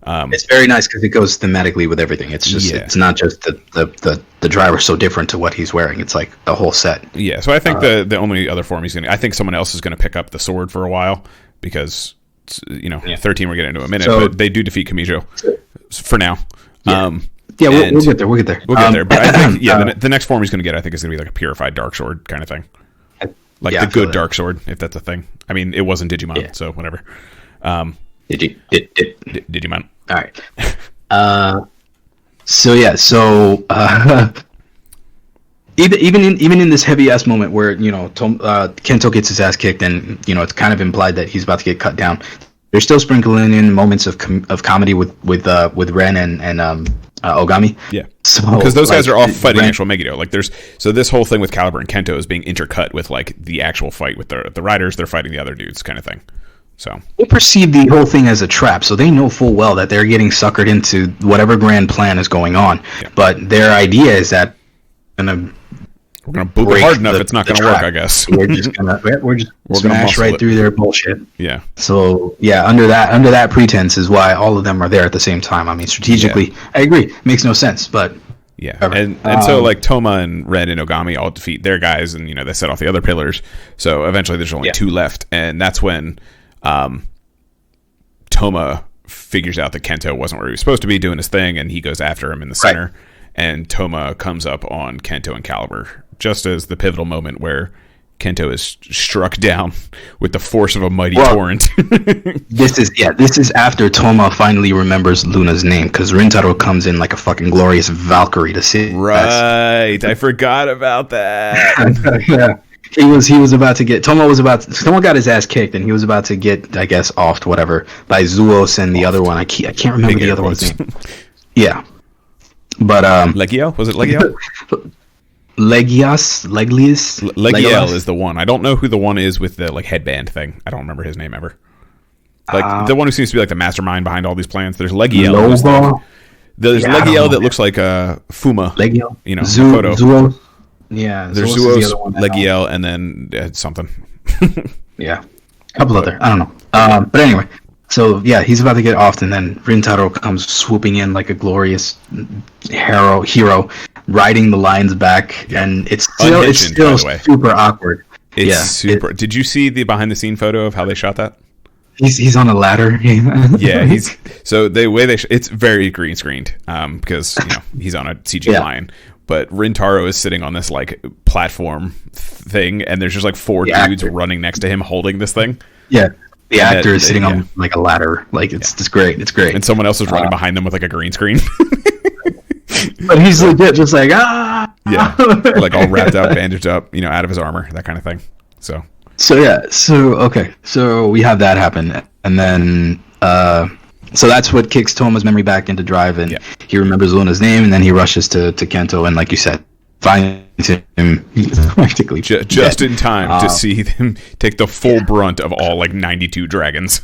It's very nice because it goes thematically with everything. It's just it's not just the driver's so different to what he's wearing. It's like the whole set. Yeah, so I think the only other form I think someone else is going to pick up the sword for a while, because 13 we'll get into in a minute, but they do defeat Kamijo for now. Yeah, we'll get there. We'll get there. But I think the next form he's going to get, I think, is going to be like a purified dark sword kind of thing, like the good dark sword, if that's a thing. I mean, it wasn't Digimon, so whatever. Digimon. All right. Even in this heavy ass moment where Kento gets his ass kicked, and it's kind of implied that he's about to get cut down, they're still sprinkling in moments of comedy with Ren and Ogami. Yeah, because those guys are all fighting actual Megiddo. Like this whole thing with Caliber and Kento is being intercut with like the actual fight with the riders. They're fighting the other dudes, kind of thing. So they perceive the whole thing as a trap, so they know full well that they're getting suckered into whatever grand plan is going on. Yeah. But their idea is that we're gonna boot it hard enough, it's not gonna work, I guess. We're just gonna smash right through their bullshit. Yeah. So under that pretense is why all of them are there at the same time. I mean, strategically, I agree, makes no sense, but yeah. And so like Toma and Red and Ogami all defeat their guys, and they set off the other pillars. So eventually there's only 2 left, and that's when Toma figures out that Kento wasn't where he was supposed to be doing his thing, and he goes after him in the center. And Toma comes up on Kento and Caliber just as the pivotal moment where Kento is struck down with the force of a mighty torrent. This is after Toma finally remembers Luna's name, because Rintaro comes in like a fucking glorious Valkyrie to see. Right, I forgot about that. Yeah. He was about to get Toma got his ass kicked, and he was about to get, I guess, offed, whatever, by Zuos and the other one. I can't remember the other one's name. Yeah, but Legio, was it Legio? Legiel is the one. I don't know who the one is with the like headband thing. I don't remember his name ever. Like the one who seems to be like the mastermind behind all these plans. There's Legiel. There's Legiel that looks like Fuma. Legiel. You know, photo. Zuos. Yeah. There's Zuos, Legiel, and then something. Yeah. A couple other. I don't know. But anyway. So, yeah, he's about to get off, and then Rintaro comes swooping in like a glorious hero, riding the lion's back, and it's still super awkward. It's super. Did you see the behind-the-scene photo of how they shot that? He's on a ladder. Yeah, so the way it's very green screened, because he's on a CG lion. But Rintaro is sitting on this like platform thing, and there's just like four dudes running next to him holding this thing. Yeah. The actor is sitting on like a ladder. Like it's just great. It's great. And someone else is running behind them with like a green screen. But he's legit just like yeah, like all wrapped up, bandaged up, out of his armor, that kind of thing. So okay. So we have that happen, and then so that's what kicks Toma's memory back into drive, and he remembers Luna's name, and then he rushes to Kento, and like you said, finds him practically just in time to see them take the full brunt of all like 92 dragons.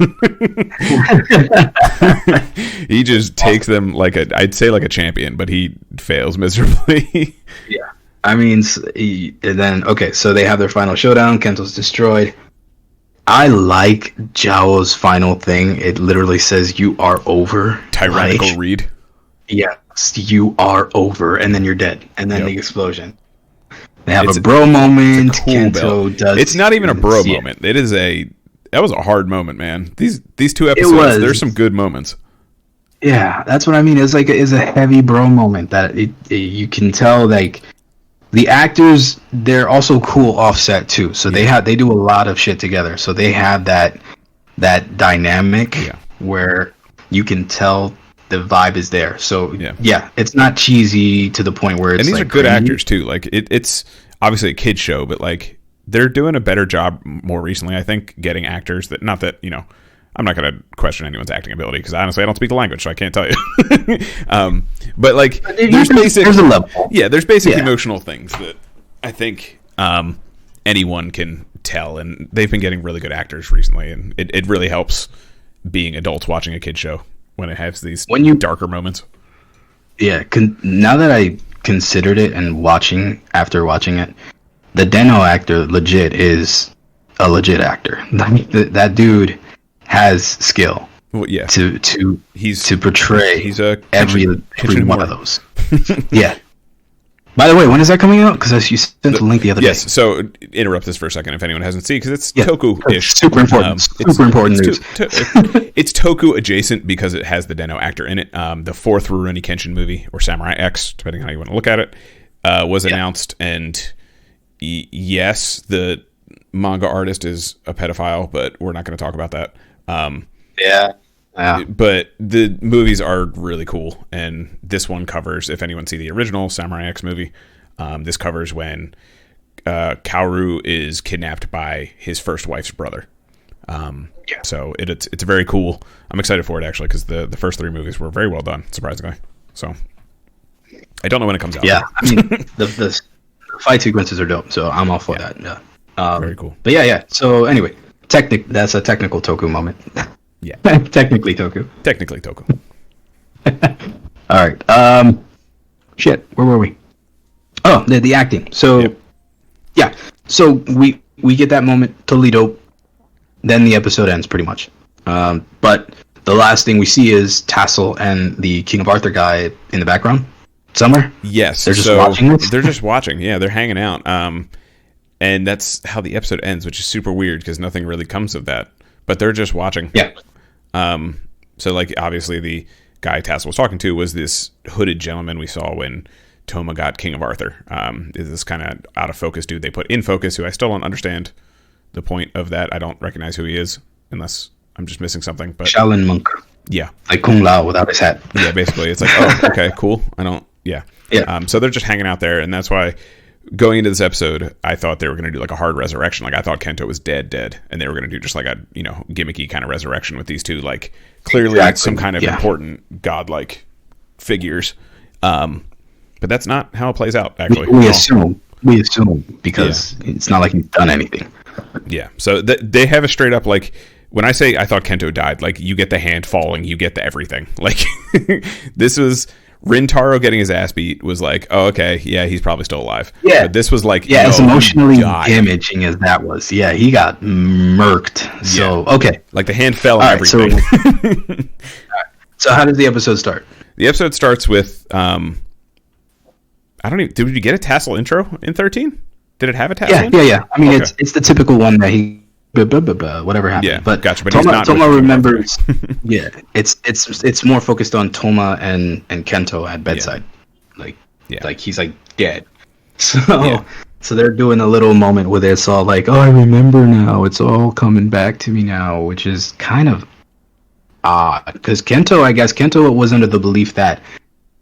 He just takes them like I'd say like a champion, but he fails miserably. Yeah, I mean, and then so they have their final showdown. Kento's destroyed. I like Jao's final thing. It literally says, "You are over." Tyrannical read. Yeah. You are over, and then you're dead, and then the explosion. They have a bro moment. Cool Kento does. It's not even a bro moment. It is that was a hard moment, man. These two episodes, there's some good moments. Yeah, that's what I mean. It's a heavy bro moment that you can tell. Like the actors, they're also cool offset too. So they do a lot of shit together. So they have that dynamic where you can tell the vibe is there. So it's not cheesy to the point where it's and these like are good actors too. Like it's obviously a kid show, but like they're doing a better job more recently, I think, getting actors that I'm not going to question anyone's acting ability, because honestly I don't speak the language, so I can't tell you. But like there's a level. Yeah, there's basic emotional things that I think anyone can tell, and they've been getting really good actors recently, and it really helps being adults watching a kid show when it has these darker moments. Yeah, now that I considered it and after watching it, the Den-O actor legit is a legit actor. That dude has skill. Well, yeah. To portray every one of those. Yeah. By the way, when is that coming out? Because you sent the link the other day. Yes, so interrupt this for a second if anyone hasn't seen, because it's Toku-ish. Super important. Super important news. It's Toku adjacent because it has the Den-O actor in it. The fourth Rurouni Kenshin movie, or Samurai X, depending on how you want to look at it, was announced, and yes, the manga artist is a pedophile, but we're not going to talk about that. But the movies are really cool, and this one covers, if anyone see the original Samurai X movie, this covers when Kaoru is kidnapped by his first wife's brother. So it's very cool. I'm excited for it, actually, because the first three movies were very well done, surprisingly. So I don't know when it comes out. Yeah, I mean, the fight sequences are dope, so I'm all for that. Yeah, very cool. But yeah. So anyway, that's a technical Toku moment. Yeah. Technically Toku. All right. Shit. Where were we? Oh, the acting. So, yeah. So we get that moment, totally dope. Then the episode ends pretty much. But the last thing we see is Tassel and the King of Arthur guy in the background somewhere. Yes. They're just watching this? They're just watching. Yeah, they're hanging out. And that's how the episode ends, which is super weird because nothing really comes of that. But they're just watching. Yeah. So, like, obviously the guy Tassel was talking to was this hooded gentleman we saw when Toma got King of Arthur. Is this kind of out of focus dude they put in focus, who I still don't understand the point of that. I don't recognize who he is unless I'm just missing something. But Shaolin monk. Yeah. Like Kung Lao without his hat. Yeah, basically. It's like, oh, okay, cool. I don't, yeah. Yeah. So they're just hanging out there, and that's why going into this episode, I thought they were going to do like a hard resurrection. Like I thought Kento was dead, and they were going to do just like a, gimmicky kind of resurrection with these two, like clearly some kind of important godlike figures. But that's not how it plays out, actually. We assume because it's not like he's done anything. Yeah. So they have a straight up, like, when I say I thought Kento died, like, you get the hand falling, you get the everything. Like, this was Rintaro getting his ass beat was like, oh, okay, yeah, he's probably still alive. Yeah. But this was like, as emotionally damaging as that was. Yeah, he got murked. So, okay. Like, the hand fell and everything. So how does the episode start? The episode starts with, I don't even, did we get a tassel intro in 13? Did it have a tassel intro? Yeah. I mean, it's the typical one that he, whatever happened. Yeah, but gotcha. But Toma remembers. Yeah, it's more focused on Toma and Kento at bedside. Like he's like dead. So they're doing a little moment where it's all like, oh, I remember now. It's all coming back to me now, which is kind of odd because Kento was under the belief that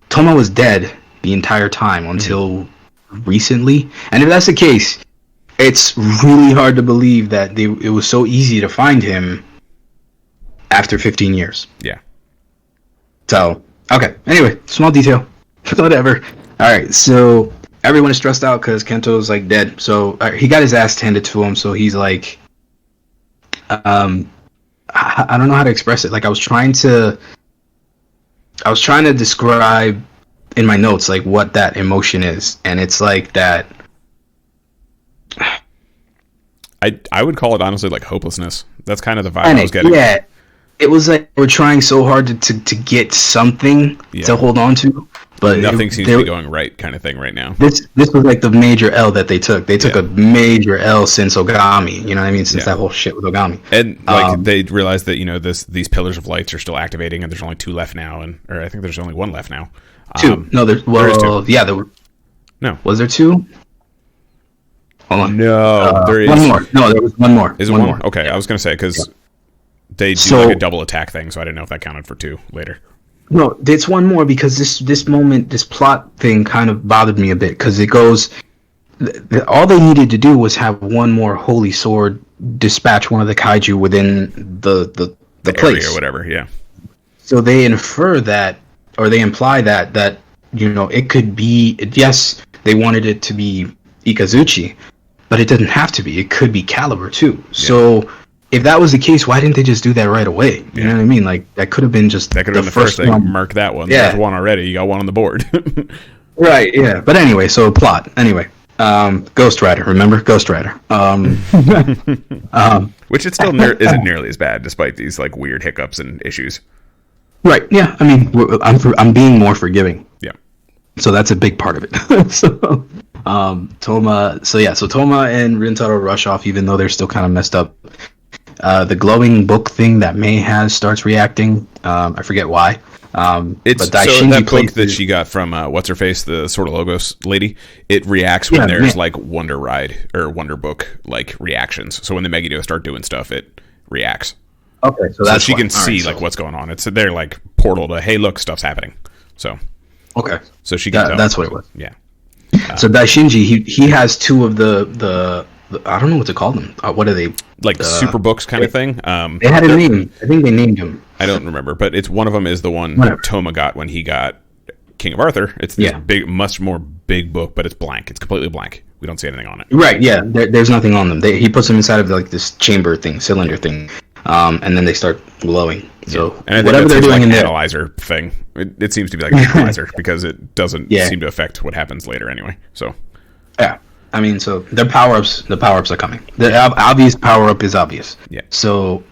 Toma was dead the entire time until recently, and if that's the case, it's really hard to believe that it was so easy to find him after 15 years. Yeah. So, okay. Anyway, small detail. Whatever. All right. So everyone is stressed out because Kento's like dead. So he got his ass handed to him. So he's like, I don't know how to express it. Like I was trying to describe in my notes like what that emotion is, and it's like that. I would call it honestly like hopelessness. That's kind of the vibe I was getting. Yeah, it was like we're trying so hard to get something to hold on to, but nothing seems to be going right, kind of thing right now. This was like the major L that they took. They took a major L since Ogami. You know what I mean? Since that whole shit with Ogami, and like they realized that these pillars of lights are still activating, and there's only 2 left now, or I think there's only 1 left now. 2? No, there is 2. Yeah, there were. No, was there 2? Hold on. No, there is one more. No, there was one more. Is it one more? Okay, I was gonna say because they do like a double attack thing, so I didn't know if that counted for 2 later. No, it's one more because this plot thing kind of bothered me a bit because it goes. All they needed to do was have one more holy sword dispatch one of the kaiju within the place or whatever. Yeah. So they infer that, or they imply that it could be. Yes, they wanted it to be Ikazuchi, but it doesn't have to be. It could be Caliber too. Yeah. So if that was the case, why didn't they just do that right away? You know what I mean? Like that could have been just that could have been the first thing. Mark that one. Yeah. There's one already. You got one on the board. Right. Yeah. But anyway, so plot. Anyway, Ghost Rider. Remember Ghost Rider? Which it still isn't nearly as bad, despite these like weird hiccups and issues. Right. Yeah. I mean, I'm being more forgiving. Yeah. So that's a big part of it. So Toma and Rintaro rush off, even though they're still kind of messed up. The glowing book thing that May has starts reacting. I forget why. It's but so that book that she got from what's her face, the sort of logos lady. It reacts when there's like Wonder Ride or Wonder Book like reactions. So when the Megiddo start doing stuff, it reacts. Okay, so she can see like what's going on. It's their like portal to hey look, stuff's happening. So okay, so she can tell. That's what it was. Yeah. So Daishinji, he has 2 of the I don't know what to call them. What are they? Like super books kind of thing. They had a name. I think they named him. I don't remember, but it's one of them is the one Toma got when he got King of Arthur. It's this big, much more big book, but it's blank. It's completely blank. We don't see anything on it. Right? Yeah. There's nothing on them. He puts them inside of like this chamber thing, cylinder thing, and then they start glowing. So and whatever they're doing like in analyzer thing, it seems to be like an analyzer because it doesn't seem to affect what happens later anyway. So yeah. I mean, so the power-ups are coming. The obvious power-up is obvious. Yeah. So,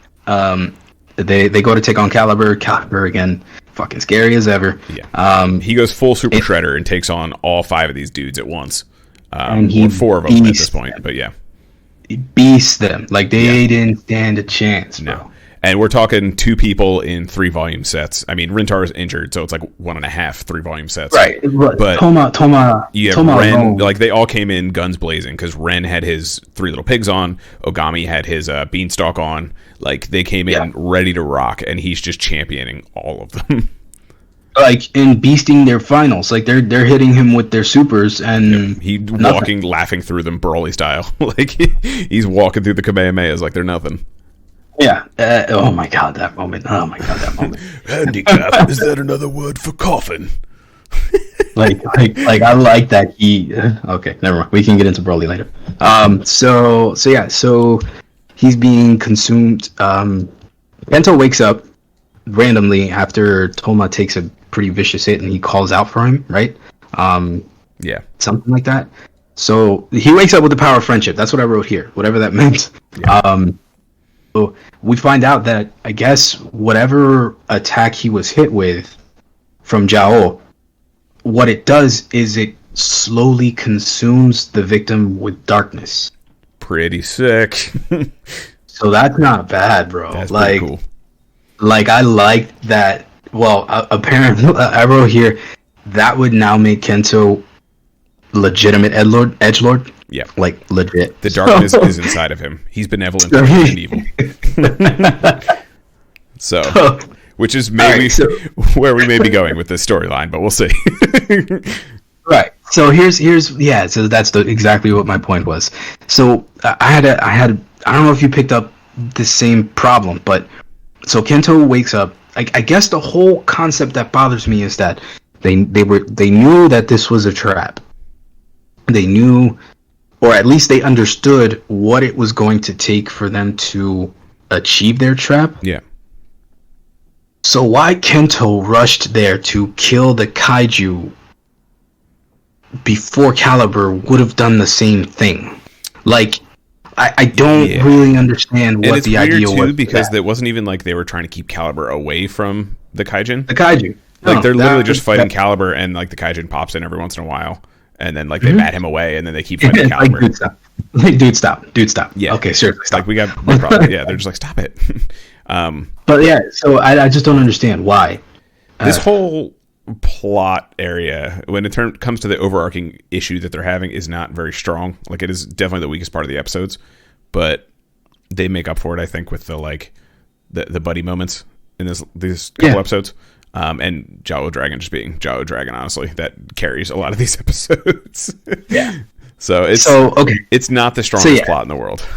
they go to take on Caliber. Caliber again, fucking scary as ever. Yeah. He goes full Super Shredder and takes on all 5 of these dudes at once. And or 4 of them at this point, but yeah. He beasts them like they didn't stand a chance, bro. No. And we're talking 2 people in 3 volume sets. I mean, Rintar is injured, so it's like 1.5 3-volume sets. Right. But Toma, you have Ren, like they all came in guns blazing because Ren had his 3 little pigs on, Ogami had his beanstalk on. Like they came in ready to rock, and he's just championing all of them. Like in beasting their finals, like they're hitting him with their supers, and he walking, laughing through them, Broly style. Like he's walking through the Kamehamehas like they're nothing. Yeah. Oh my god, that moment. Handicap, is that another word for coffin? like I like that he. Okay, never mind. We can get into Broly later. So he's being consumed. Bento wakes up randomly after Toma takes a pretty vicious hit, and he calls out for him, right? Yeah, something like that. So he wakes up with the power of friendship. That's what I wrote here, whatever that meant. Yeah. So we find out that I guess whatever attack he was hit with from Jao, what it does is it slowly consumes the victim with darkness. Pretty sick. So that's not bad, bro. That's like, pretty cool. Like I like that. Well, apparently, I wrote here that would now make Kento legitimate edgelord. Yeah, like legit. The darkness is inside of him. He's benevolent and evil. So, which is maybe where we may be going with this storyline, but we'll see. Right. So here's yeah. So that's exactly what my point was. So I had I don't know if you picked up the same problem, but so Kento wakes up. I guess the whole concept that bothers me is that they knew that this was a trap. They knew, or at least they understood what it was going to take for them to achieve their trap. Yeah. So why Kento rushed there to kill the kaiju before Caliber would have done the same thing? Like, I don't really understand what the idea was. And it's weird, too, because it wasn't even like they were trying to keep Caliber away from the kaijin. The kaiju. Like, they're literally just fighting Caliber, and, like, the kaijin pops in every once in a while, and then, like, they bat him away, and then they keep fighting Caliber. Dude, stop. Yeah. Okay, seriously, stop. Like, we got no problem. Yeah, they're just like, stop it. But, yeah, so I just don't understand why. This whole plot area, when it comes to the overarching issue that they're having, is not very strong. Like, it is definitely the weakest part of the episodes, but they make up for it, I think, with the buddy moments in these couple episodes. And Jao Dragon just being Jao Dragon, honestly, that carries a lot of these episodes. Yeah. So it's not the strongest plot in the world.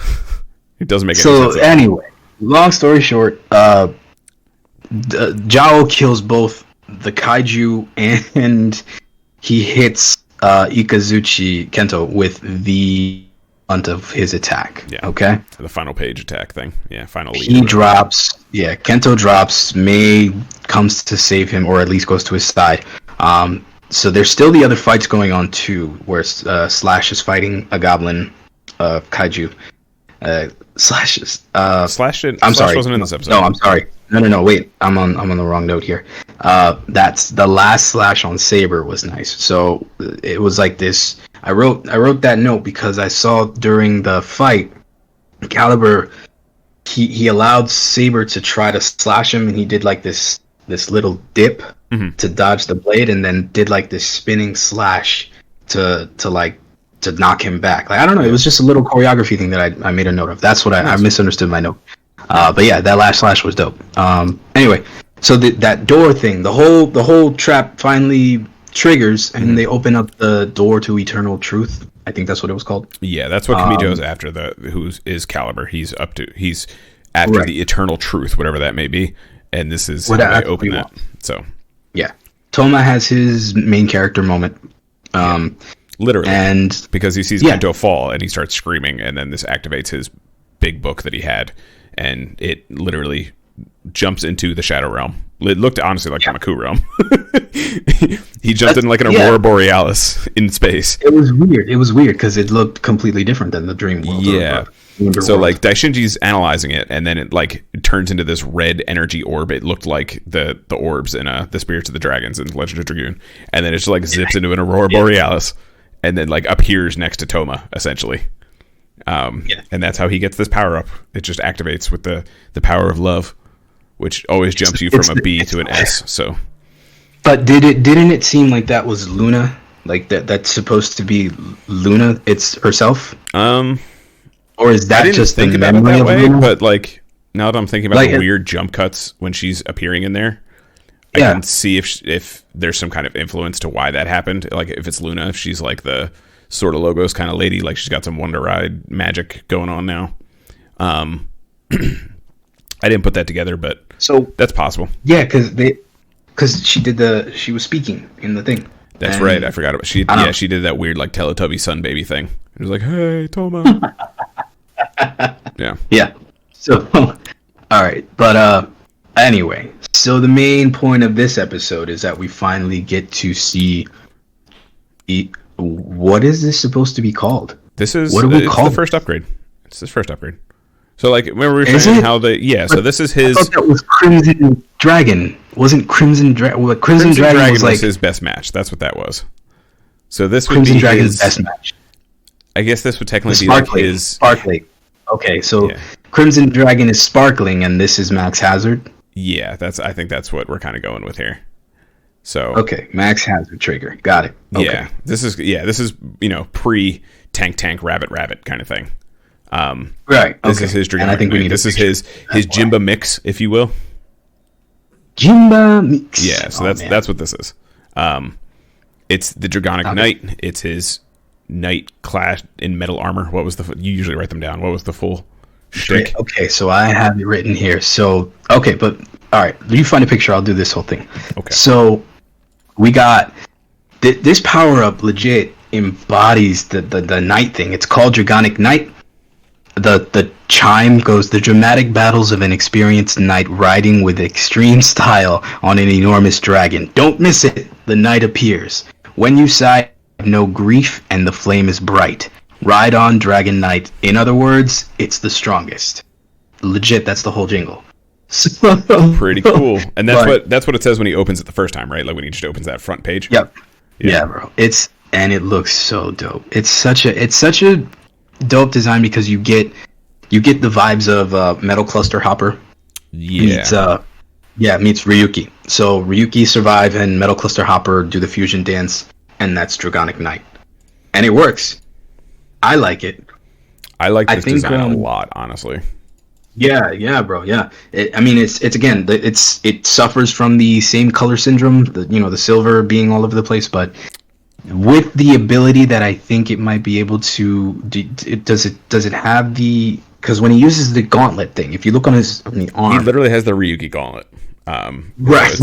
It doesn't make any sense. So anyway, long story short, Jao kills both the kaiju and he hits Ikazuchi Kento with the brunt of his attack. Yeah. Okay. The final page attack thing. Yeah. Final lead. He drops. Yeah. Kento drops. Mei comes to save him, or at least goes to his side. So there's still the other fights going on too, where Slash is fighting a goblin kaiju. Slash wasn't in this episode. No, I'm sorry. No. Wait, I'm on the wrong note here. That's the last Slash on Saber was nice. So it was like this. I wrote that note because I saw during the fight, Caliber, he allowed Saber to try to slash him, and he did like this little dip to dodge the blade, and then did like this spinning slash to knock him back. Like, I don't know, it was just a little choreography thing that I made a note of. That's what I misunderstood my note. But yeah, that last slash was dope. Anyway, so that door thing, the whole trap finally triggers, and they open up the door to eternal truth. I think that's what it was called. Yeah, that's what Kamijo's after. Who is Caliber? He's after the eternal truth, whatever that may be. And this is how they open that. So yeah, Toma has his main character moment. Literally, and because he sees Kento fall and he starts screaming, and then this activates his big book that he had, and it literally jumps into the Shadow Realm. It looked honestly like Kamaku Realm. He jumped in like an Aurora Borealis in space. It was weird because it looked completely different than the Dream World. Yeah. So like Daishinji's analyzing it, and then it turns into this red energy orb. It looked like the orbs in the Spirits of the Dragons in Legend of Dragoon, and then it just zips into an Aurora Borealis, and then appears next to Toma essentially, And that's how he gets this power up. It just activates with the power of love, which always jumps you from a B to an S. So, but didn't it seem like that was Luna? Like that's supposed to be Luna? It's herself. Or is that just the memory of Luna? But like now that I'm thinking about the weird jump cuts when she's appearing in there, I can see if there's some kind of influence to why that happened. Like if it's Luna, if she's like the sort of logos kind of lady, like she's got some Wonder Ride magic going on now. I didn't put that together, but so that's possible. Yeah, because she was speaking in the thing. That's right. I forgot about she did that weird like Teletubby sun baby thing. It was like, hey, Toma. Yeah. So, all right, but anyway, so the main point of this episode is that we finally get to see what is this supposed to be called? This is what do we call the first upgrade. It's his first upgrade. So like remember we were saying how so this is his. I thought that was Crimson Dragon. Wasn't Crimson Dragon? Crimson Dragon was like his best match. That's what that was. So this would Crimson be Dragon's best match. I guess this would technically be like his Sparkling. Okay, so Crimson Dragon is Sparkling, and this is Max Hazard. Yeah, I think that's what we're kind of going with here. So okay, Max Hazard trigger, got it. Okay. Yeah, this is pre tank rabbit kind of thing. Right. This is his Dragonic. I think this is his Jimba mix, if you will. Jimba mix. Yeah, so that's what this is. It's the Dragonic Knight. It's his knight clad in metal armor. What was you usually write them down? What was the full shtick? Okay, so I have it written here. So but all right, you find a picture. I'll do this whole thing. Okay. So we got this power up. Legit embodies the knight thing. It's called Dragonic Knight. The chime goes, the dramatic battles of an experienced knight riding with extreme style on an enormous dragon. Don't miss it. The knight appears. When you sigh, no grief, and the flame is bright. Ride on, Dragon Knight. In other words, it's the strongest. Legit, that's the whole jingle. Pretty cool. And that's what it says when he opens it the first time, right? Like when he just opens that front page. Yep. Yeah, bro. And it looks so dope. It's such a dope design because you get the vibes of Metal Cluster Hopper. Meets Ryuki. So Ryuki survive and Metal Cluster Hopper do the fusion dance, and that's Dragonic Knight. And it works. I like it. I like this design a lot, honestly. Yeah, bro. Yeah. It suffers from the same color syndrome, the silver being all over the place, but with the ability that I think it might be able to, does it have the? Because when he uses the gauntlet thing, if you look on the arm, he literally has the Ryuki gauntlet. Right. It's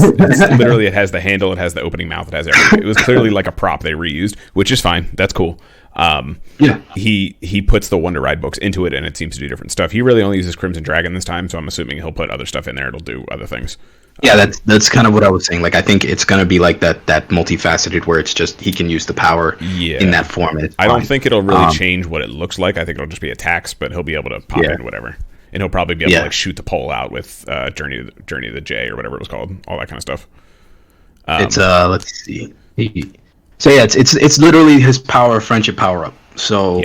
literally, it has the handle, it has the opening mouth, it has everything. It was clearly like a prop they reused, which is fine. That's cool. He puts the Wonder Ride books into it, and it seems to do different stuff. He really only uses Crimson Dragon this time, so I'm assuming he'll put other stuff in there. It'll do other things. Yeah, that's kind of what I was saying. Like, I think it's gonna be like that multifaceted where it's just he can use the power in that form. And I don't think it'll really change what it looks like. I think it'll just be attacks, but he'll be able to pop in whatever, and he'll probably be able to like shoot the pole out with Journey to the J or whatever it was called, all that kind of stuff. It's let's see. So yeah, it's literally his power friendship power up. So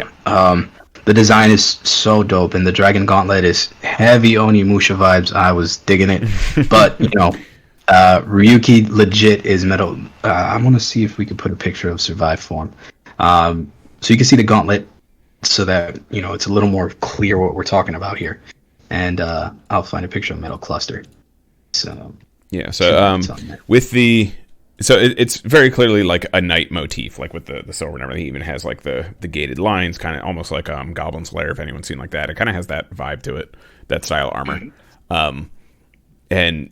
the design is so dope, and the Dragon Gauntlet is heavy Onimusha vibes. I was digging it, but Ryuki legit is metal. I want to see if we could put a picture of Survive form, so you can see the gauntlet, so that it's a little more clear what we're talking about here. And I'll find a picture of Metal Cluster. So yeah, with the. So it's very clearly like a knight motif, like with the silver and everything. He even has like the gated lines, kind of almost like Goblin's Lair, if anyone's seen like that. It kind of has that vibe to it, that style armor. And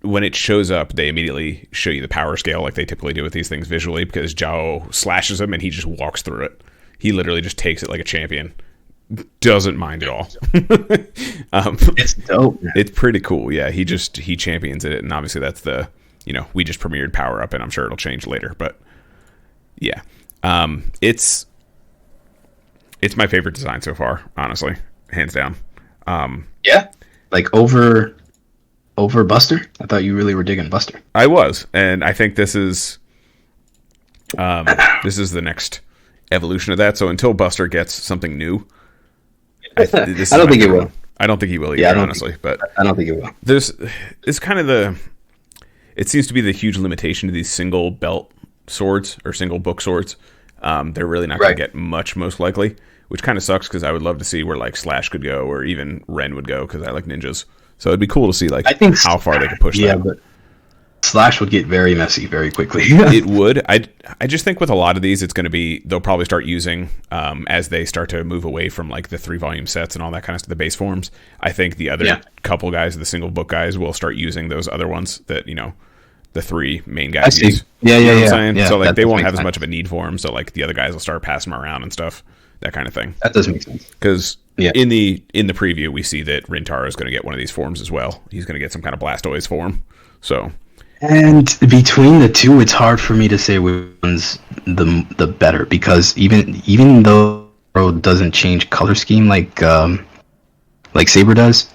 when it shows up, they immediately show you the power scale like they typically do with these things visually, because Zhao slashes him and he just walks through it. He literally just takes it like a champion. Doesn't mind at all. It's dope, man. It's pretty cool. Yeah, he champions it, and obviously that's the... we just premiered Power Up, and I'm sure it'll change later. But yeah, it's my favorite design so far, honestly, hands down. Like over Buster. I thought you really were digging Buster. I was, and I think this is the next evolution of that. So until Buster gets something new, This I don't is think my it will. one. I don't think he will either, Yeah, honestly. But I don't think it will. it's kind of it seems to be the huge limitation to these single belt swords or single book swords. They're really not going to get much, most likely, which kind of sucks because I would love to see where like Slash could go or even Ren would go because I like ninjas. So it'd be cool to see like how far they could push that. But Slash would get very messy very quickly. It would. I just think with a lot of these, it's going to be they'll probably start using as they start to move away from like the 3-volume sets and all that kind of stuff, the base forms. I think the other couple guys, the single book guys, will start using those other ones that the 3 main guys. I see. Use. Yeah. You know what I'm saying? Yeah, so like they won't have sense. as much of a need for them. So like the other guys will start passing them around and stuff, that kind of thing. That does make sense. Because in the preview, we see that Rintaro is going to get one of these forms as well. He's going to get some kind of Blastoise form. So. And between the two, it's hard for me to say which one's the better because even though it doesn't change color scheme like Saber does,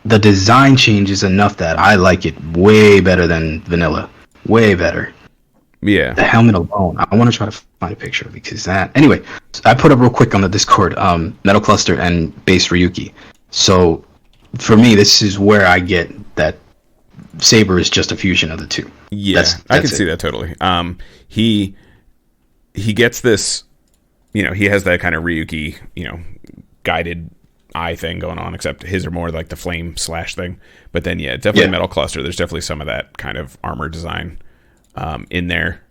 the design changes enough that I like it way better than vanilla. Way better. Yeah. The helmet alone. I want to try to find a picture because that. Anyway, I put up real quick on the Discord Metal Cluster and Base Ryuki. So for me, this is where I get that Saber is just a fusion of the two. Yeah, I can see that totally. He gets this, he has that kind of Ryuki, guided eye thing going on, except his are more like the flame slash thing. But then, definitely Metal Cluster. There's definitely some of that kind of armor design in there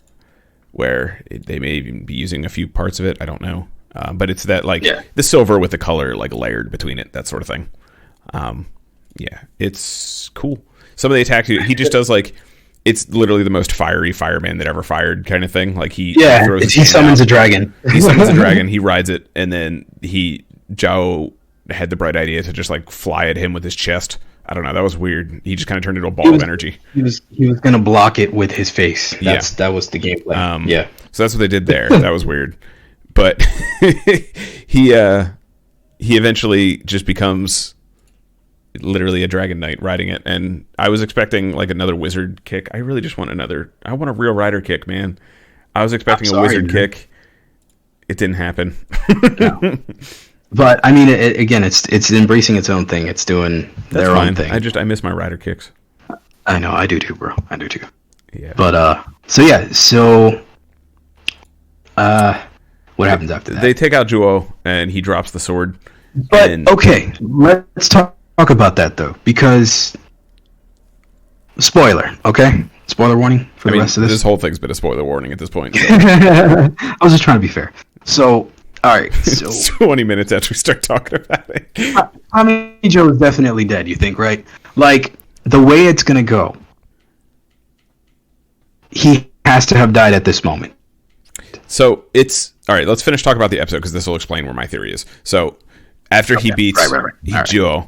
where they may even be using a few parts of it. I don't know. But it's that like the silver with the color like layered between it, that sort of thing. It's cool. Some of the attacks he just does like it's literally the most fiery fireman that ever fired kind of thing. Like he summons a dragon. He summons a dragon. He rides it, and then Zhao had the bright idea to just like fly at him with his chest. I don't know. That was weird. He just kind of turned into a ball of energy. He was gonna block it with his face. That was the gameplay. So that's what they did there. That was weird, but he eventually just becomes literally a dragon knight riding it, and I was expecting like another wizard kick. I really just want I want a real rider kick, man. I was expecting a wizard kick. It didn't happen. No. But I mean, it's embracing its own thing. It's doing their own thing. I miss my rider kicks. I know, I do too, bro. I do too. Yeah. But what happens after that? They take out Juo, and he drops the sword. But okay, let's talk about that though, because spoiler. Okay, spoiler warning for the rest of this. This whole thing's been a spoiler warning at this point. So. I was just trying to be fair. So. All right, so 20 minutes after we start talking about it. Tommy Joe is definitely dead, you think, right? Like, the way it's going to go, he has to have died at this moment. So, all right, let's finish talking about the episode, because this will explain where my theory is. So, after he beats Juo,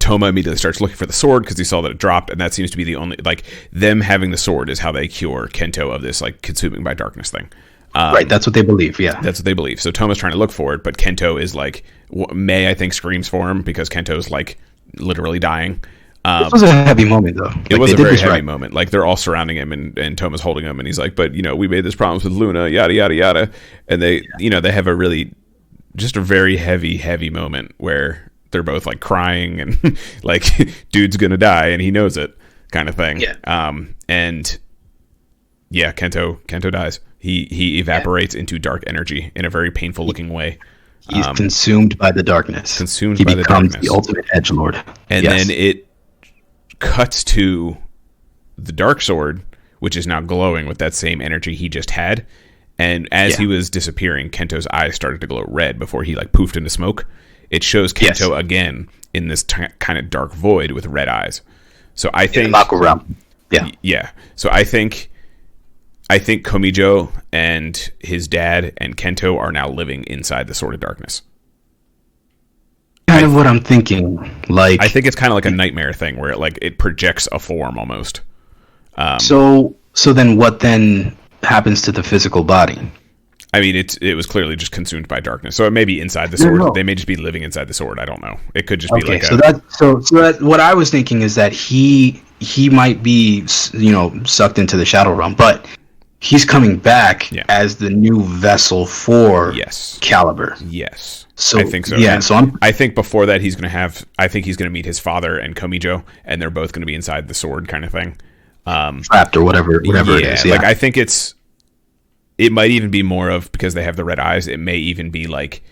Toma immediately starts looking for the sword, because he saw that it dropped, and that seems to be the only, like, them having the sword is how they cure Kento of this, like, consuming by darkness thing. Right, that's what they believe, yeah. That's what they believe. So Toma's trying to look for it, but Kento is like, May, I think, screams for him because Kento's like literally dying. This was a heavy moment, though. It was a very heavy moment. Like, they're all surrounding him, and Toma's holding him, and he's like, but, we made this promise with Luna, yada, yada, yada. And they, they have just a very heavy, heavy moment where they're both like crying and like, dude's gonna die, and he knows it, kind of thing. Yeah. And yeah, Kento dies. He evaporates into dark energy in a very painful looking way. He's consumed by the darkness. He becomes the ultimate edgelord. And then it cuts to the dark sword, which is now glowing with that same energy he just had. And as he was disappearing, Kento's eyes started to glow red before he like poofed into smoke. It shows Kento again in this kind of dark void with red eyes. So I think Yeah. So I think Komijo and his dad and Kento are now living inside the Sword of Darkness. Kind of what I'm thinking. Like, I think it's kind of like a nightmare thing where it projects a form almost. So then what then happens to the physical body? I mean, it was clearly just consumed by darkness. So it may be inside the sword. No. They may just be living inside the sword. I don't know. It could just be like so what I was thinking is that he might be sucked into the shadow realm, but he's coming back Yeah. as the new vessel for Yes. Caliber. Yes. So I think so. Yeah, And so I think before that I think he's going to meet his father and Komijo, and they're both going to be inside the sword kind of thing. trapped or whatever it is. Yeah. Like I think it might even be more of, because they have the red eyes, it may even be like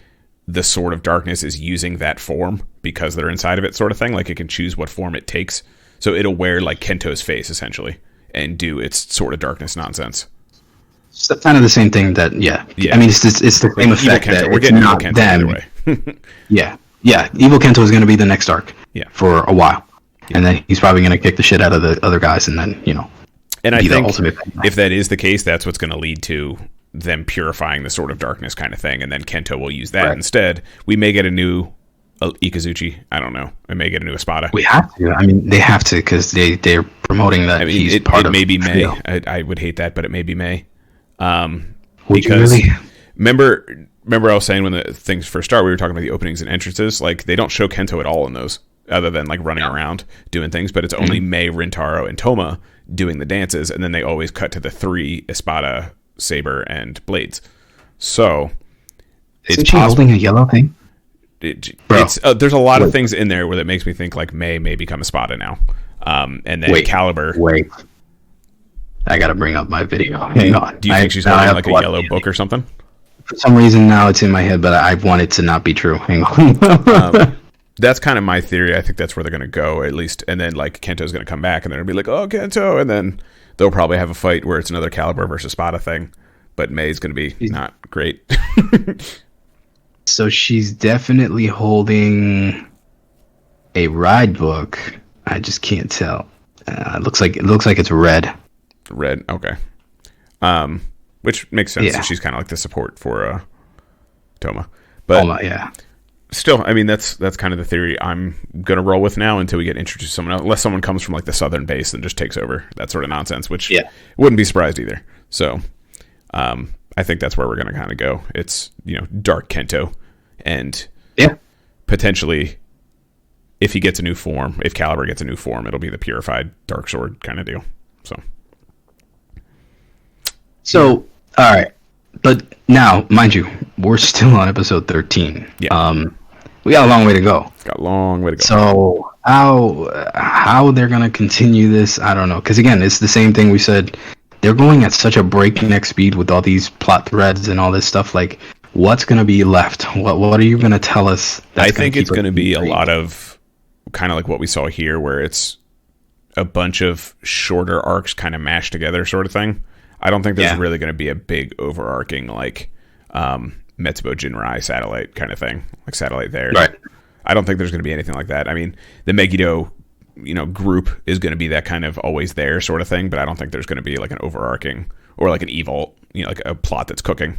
the Sword of Darkness is using that form because they're inside of it, sort of thing. Like it can choose what form it takes. So it'll wear like Kento's face essentially and do its Sword of Darkness nonsense. It's kind of the same thing that, yeah. Yeah. I mean, it's the same effect Kento. that We're it's getting not Evil Kento them. either way. Yeah. Yeah. Evil Kento is going to be the next arc Yeah. for a while. Yeah. And then he's probably going to kick the shit out of the other guys and then, And I be the think ultimate. if that is the case, that's what's going to lead to them purifying the Sword of Darkness kind of thing, and then Kento will use that instead. We may get a new Ikazuchi. I don't know. I may get a new Espada. We have to. I mean, they have to because they're promoting that he's part it of may be May. Trio. I would hate that, but it may be May. Would you Because really? remember I was saying when the things first start, we were talking about the openings and entrances. Like they don't show Kento at all in those, other than like running around doing things. But it's only Mei, Rintaro, and Toma doing the dances, and then they always cut to the three: Espada, Saber, and Blades. So Isn't she holding a yellow thing? It's there's a lot of things in there where that makes me think like Mei may become Espada now, and then Caliber. Wait, I gotta bring up my video. Hang on. Do you think she's holding like a yellow book or something? For some reason now it's in my head, but I want it to not be true. Hang on. That's kind of my theory. I think that's where they're going to go, at least. And then, like, Kento's going to come back, and they're going to be like, oh, Kento. And then they'll probably have a fight where it's another Caliber versus Spada thing. But May's going to be not great. So she's definitely holding a ride book. I just can't tell. It looks like it's red. Red, okay. Which makes sense. Yeah. She's kind of like the support for Toma. But yeah. Still, I mean, that's kind of the theory I'm going to roll with now until we get introduced to someone else. Unless someone comes from like the southern base and just takes over. That sort of nonsense, which wouldn't be surprised either. So I think that's where we're going to kind of go. It's, Dark Kento. And potentially, if he gets a new form, if Caliber gets a new form, it'll be the purified Dark Sword kind of deal. So, all right. But now, mind you, we're still on episode 13. Yeah. We got a long way to go. Got a long way to go. So how they're gonna continue this, I don't know. Because again, it's the same thing we said. They're going at such a breakneck speed with all these plot threads and all this stuff. Like, what's gonna be left? What are you gonna tell us? I think it's gonna be a lot of kind of like what we saw here, where it's a bunch of shorter arcs kind of mashed together, sort of thing. I don't think there's really going to be a big overarching like Metsubo Jinrai satellite kind of thing, like satellite there. Right. I don't think there's going to be anything like that. I mean, the Megiddo, group is going to be that kind of always there sort of thing, but I don't think there's going to be like an overarching or like an evil, like a plot that's cooking.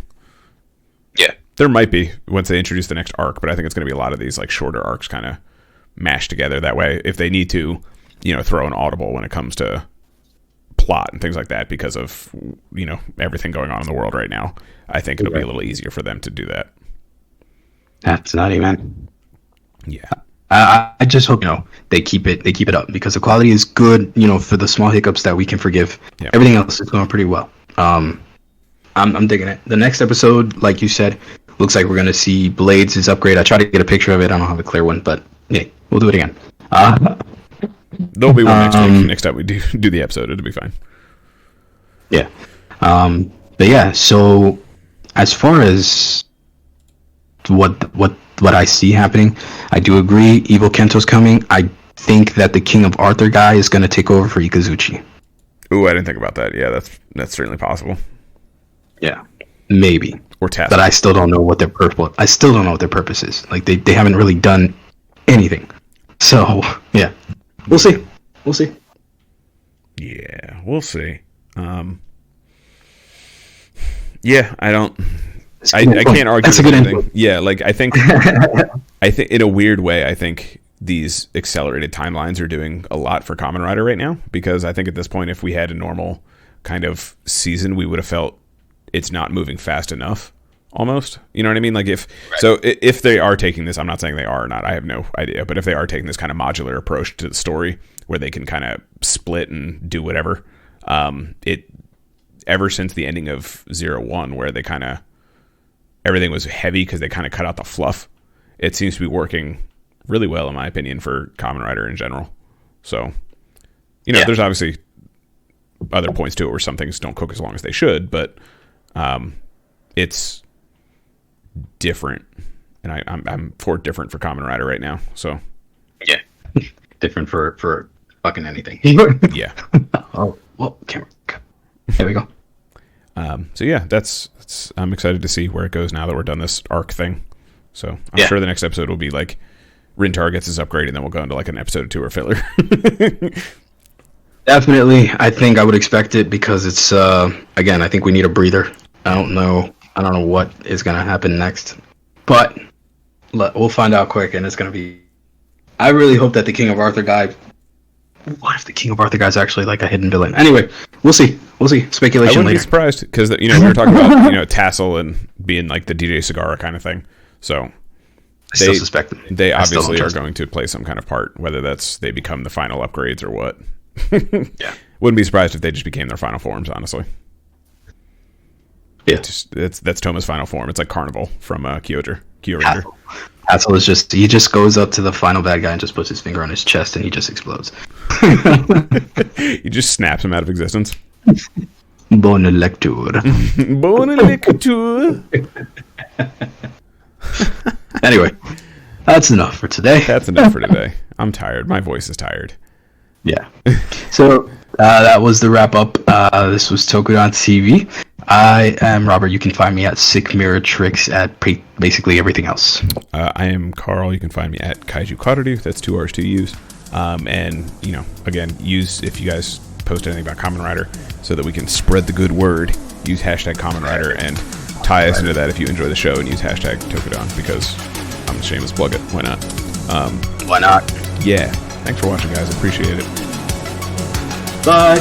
Yeah. There might be once they introduce the next arc, but I think it's going to be a lot of these like shorter arcs kind of mashed together. That way, if they need to, throw an audible when it comes to plot and things like that because of everything going on in the world right now, I think it'll be a little easier for them to do that. That's not even. Yeah. I just hope they keep it up because the quality is good. For the small hiccups that we can forgive, everything else is going pretty well. I'm digging it. The next episode, like you said, looks like we're gonna see Blades' upgrade. I tried to get a picture of it. I don't have a clear one, but yeah, we'll do it again. There'll be one next week. Next time we do the episode, it'll be fine. Yeah. But yeah, so as far as what I see happening, I do agree Evil Kento's coming. I think that the King of Arthur guy is going to take over for Ikazuchi. Ooh, I didn't think about that. Yeah, that's certainly possible. Yeah. Maybe. Or Task. But I still don't know what their purpose is. Like they haven't really done anything. So, yeah. We'll see. Yeah, we'll see. Yeah, I can't argue. That's a good anything. Yeah, like I think in a weird way, I think these accelerated timelines are doing a lot for Kamen Rider right now, because I think at this point, if we had a normal kind of season, we would have felt it's not moving fast enough. Almost, you know what I mean? Like if they are taking this, I'm not saying they are or not, I have no idea, but if they are taking this kind of modular approach to the story where they can kind of split and do whatever, ever since the ending of 01, where they kind of everything was heavy because they kind of cut out the fluff. It seems to be working really well, in my opinion, for Kamen Rider in general. So, there's obviously other points to it where some things don't cook as long as they should, but it's different, and I'm for different for Kamen Rider right now. So yeah, different for fucking anything. Yeah. Oh well, camera. There we go. So yeah, that's I'm excited to see where it goes now that we're done this arc thing. So I'm sure the next episode will be like Rintar gets his upgrade, and then we'll go into like an episode or two or filler. Definitely, I think I would expect it because it's again. I think we need a breather. I don't know what is gonna happen next, but we'll find out quick, and it's gonna be. I really hope that the King of Arthur guy. What if the King of Arthur guy's actually like a hidden villain? Anyway, we'll see. Speculation I wouldn't later. be surprised because we were talking about Tassel and being like the DJ Sagara kind of thing. So I still suspect them. They obviously are going to play some kind of part, whether that's they become the final upgrades or what. Yeah, wouldn't be surprised if they just became their final forms. Honestly, yeah, that's Toma's final form. It's like Carnival from Kyoto Ranger. Hassel is he just goes up to the final bad guy and just puts his finger on his chest and he just explodes. He just snaps him out of existence. Bon elector. Bon elector. Anyway, that's enough for today. I'm tired. My voice is tired. Yeah. So that was the wrap up. This was Tokudon TV. I am Robert. You can find me at Sick Mirror Tricks at basically everything else. I am Carl. You can find me at Kaiju Karudu. That's 2 R's to use. And again, use if you guys post anything about Kamen Rider so that we can spread the good word. Use hashtag Kamen Rider and tie us into that if you enjoy the show, and use hashtag Tokudon because I'm a shameless plug it. Why not? Why not? Yeah. Thanks for watching, guys. Appreciate it. Bye.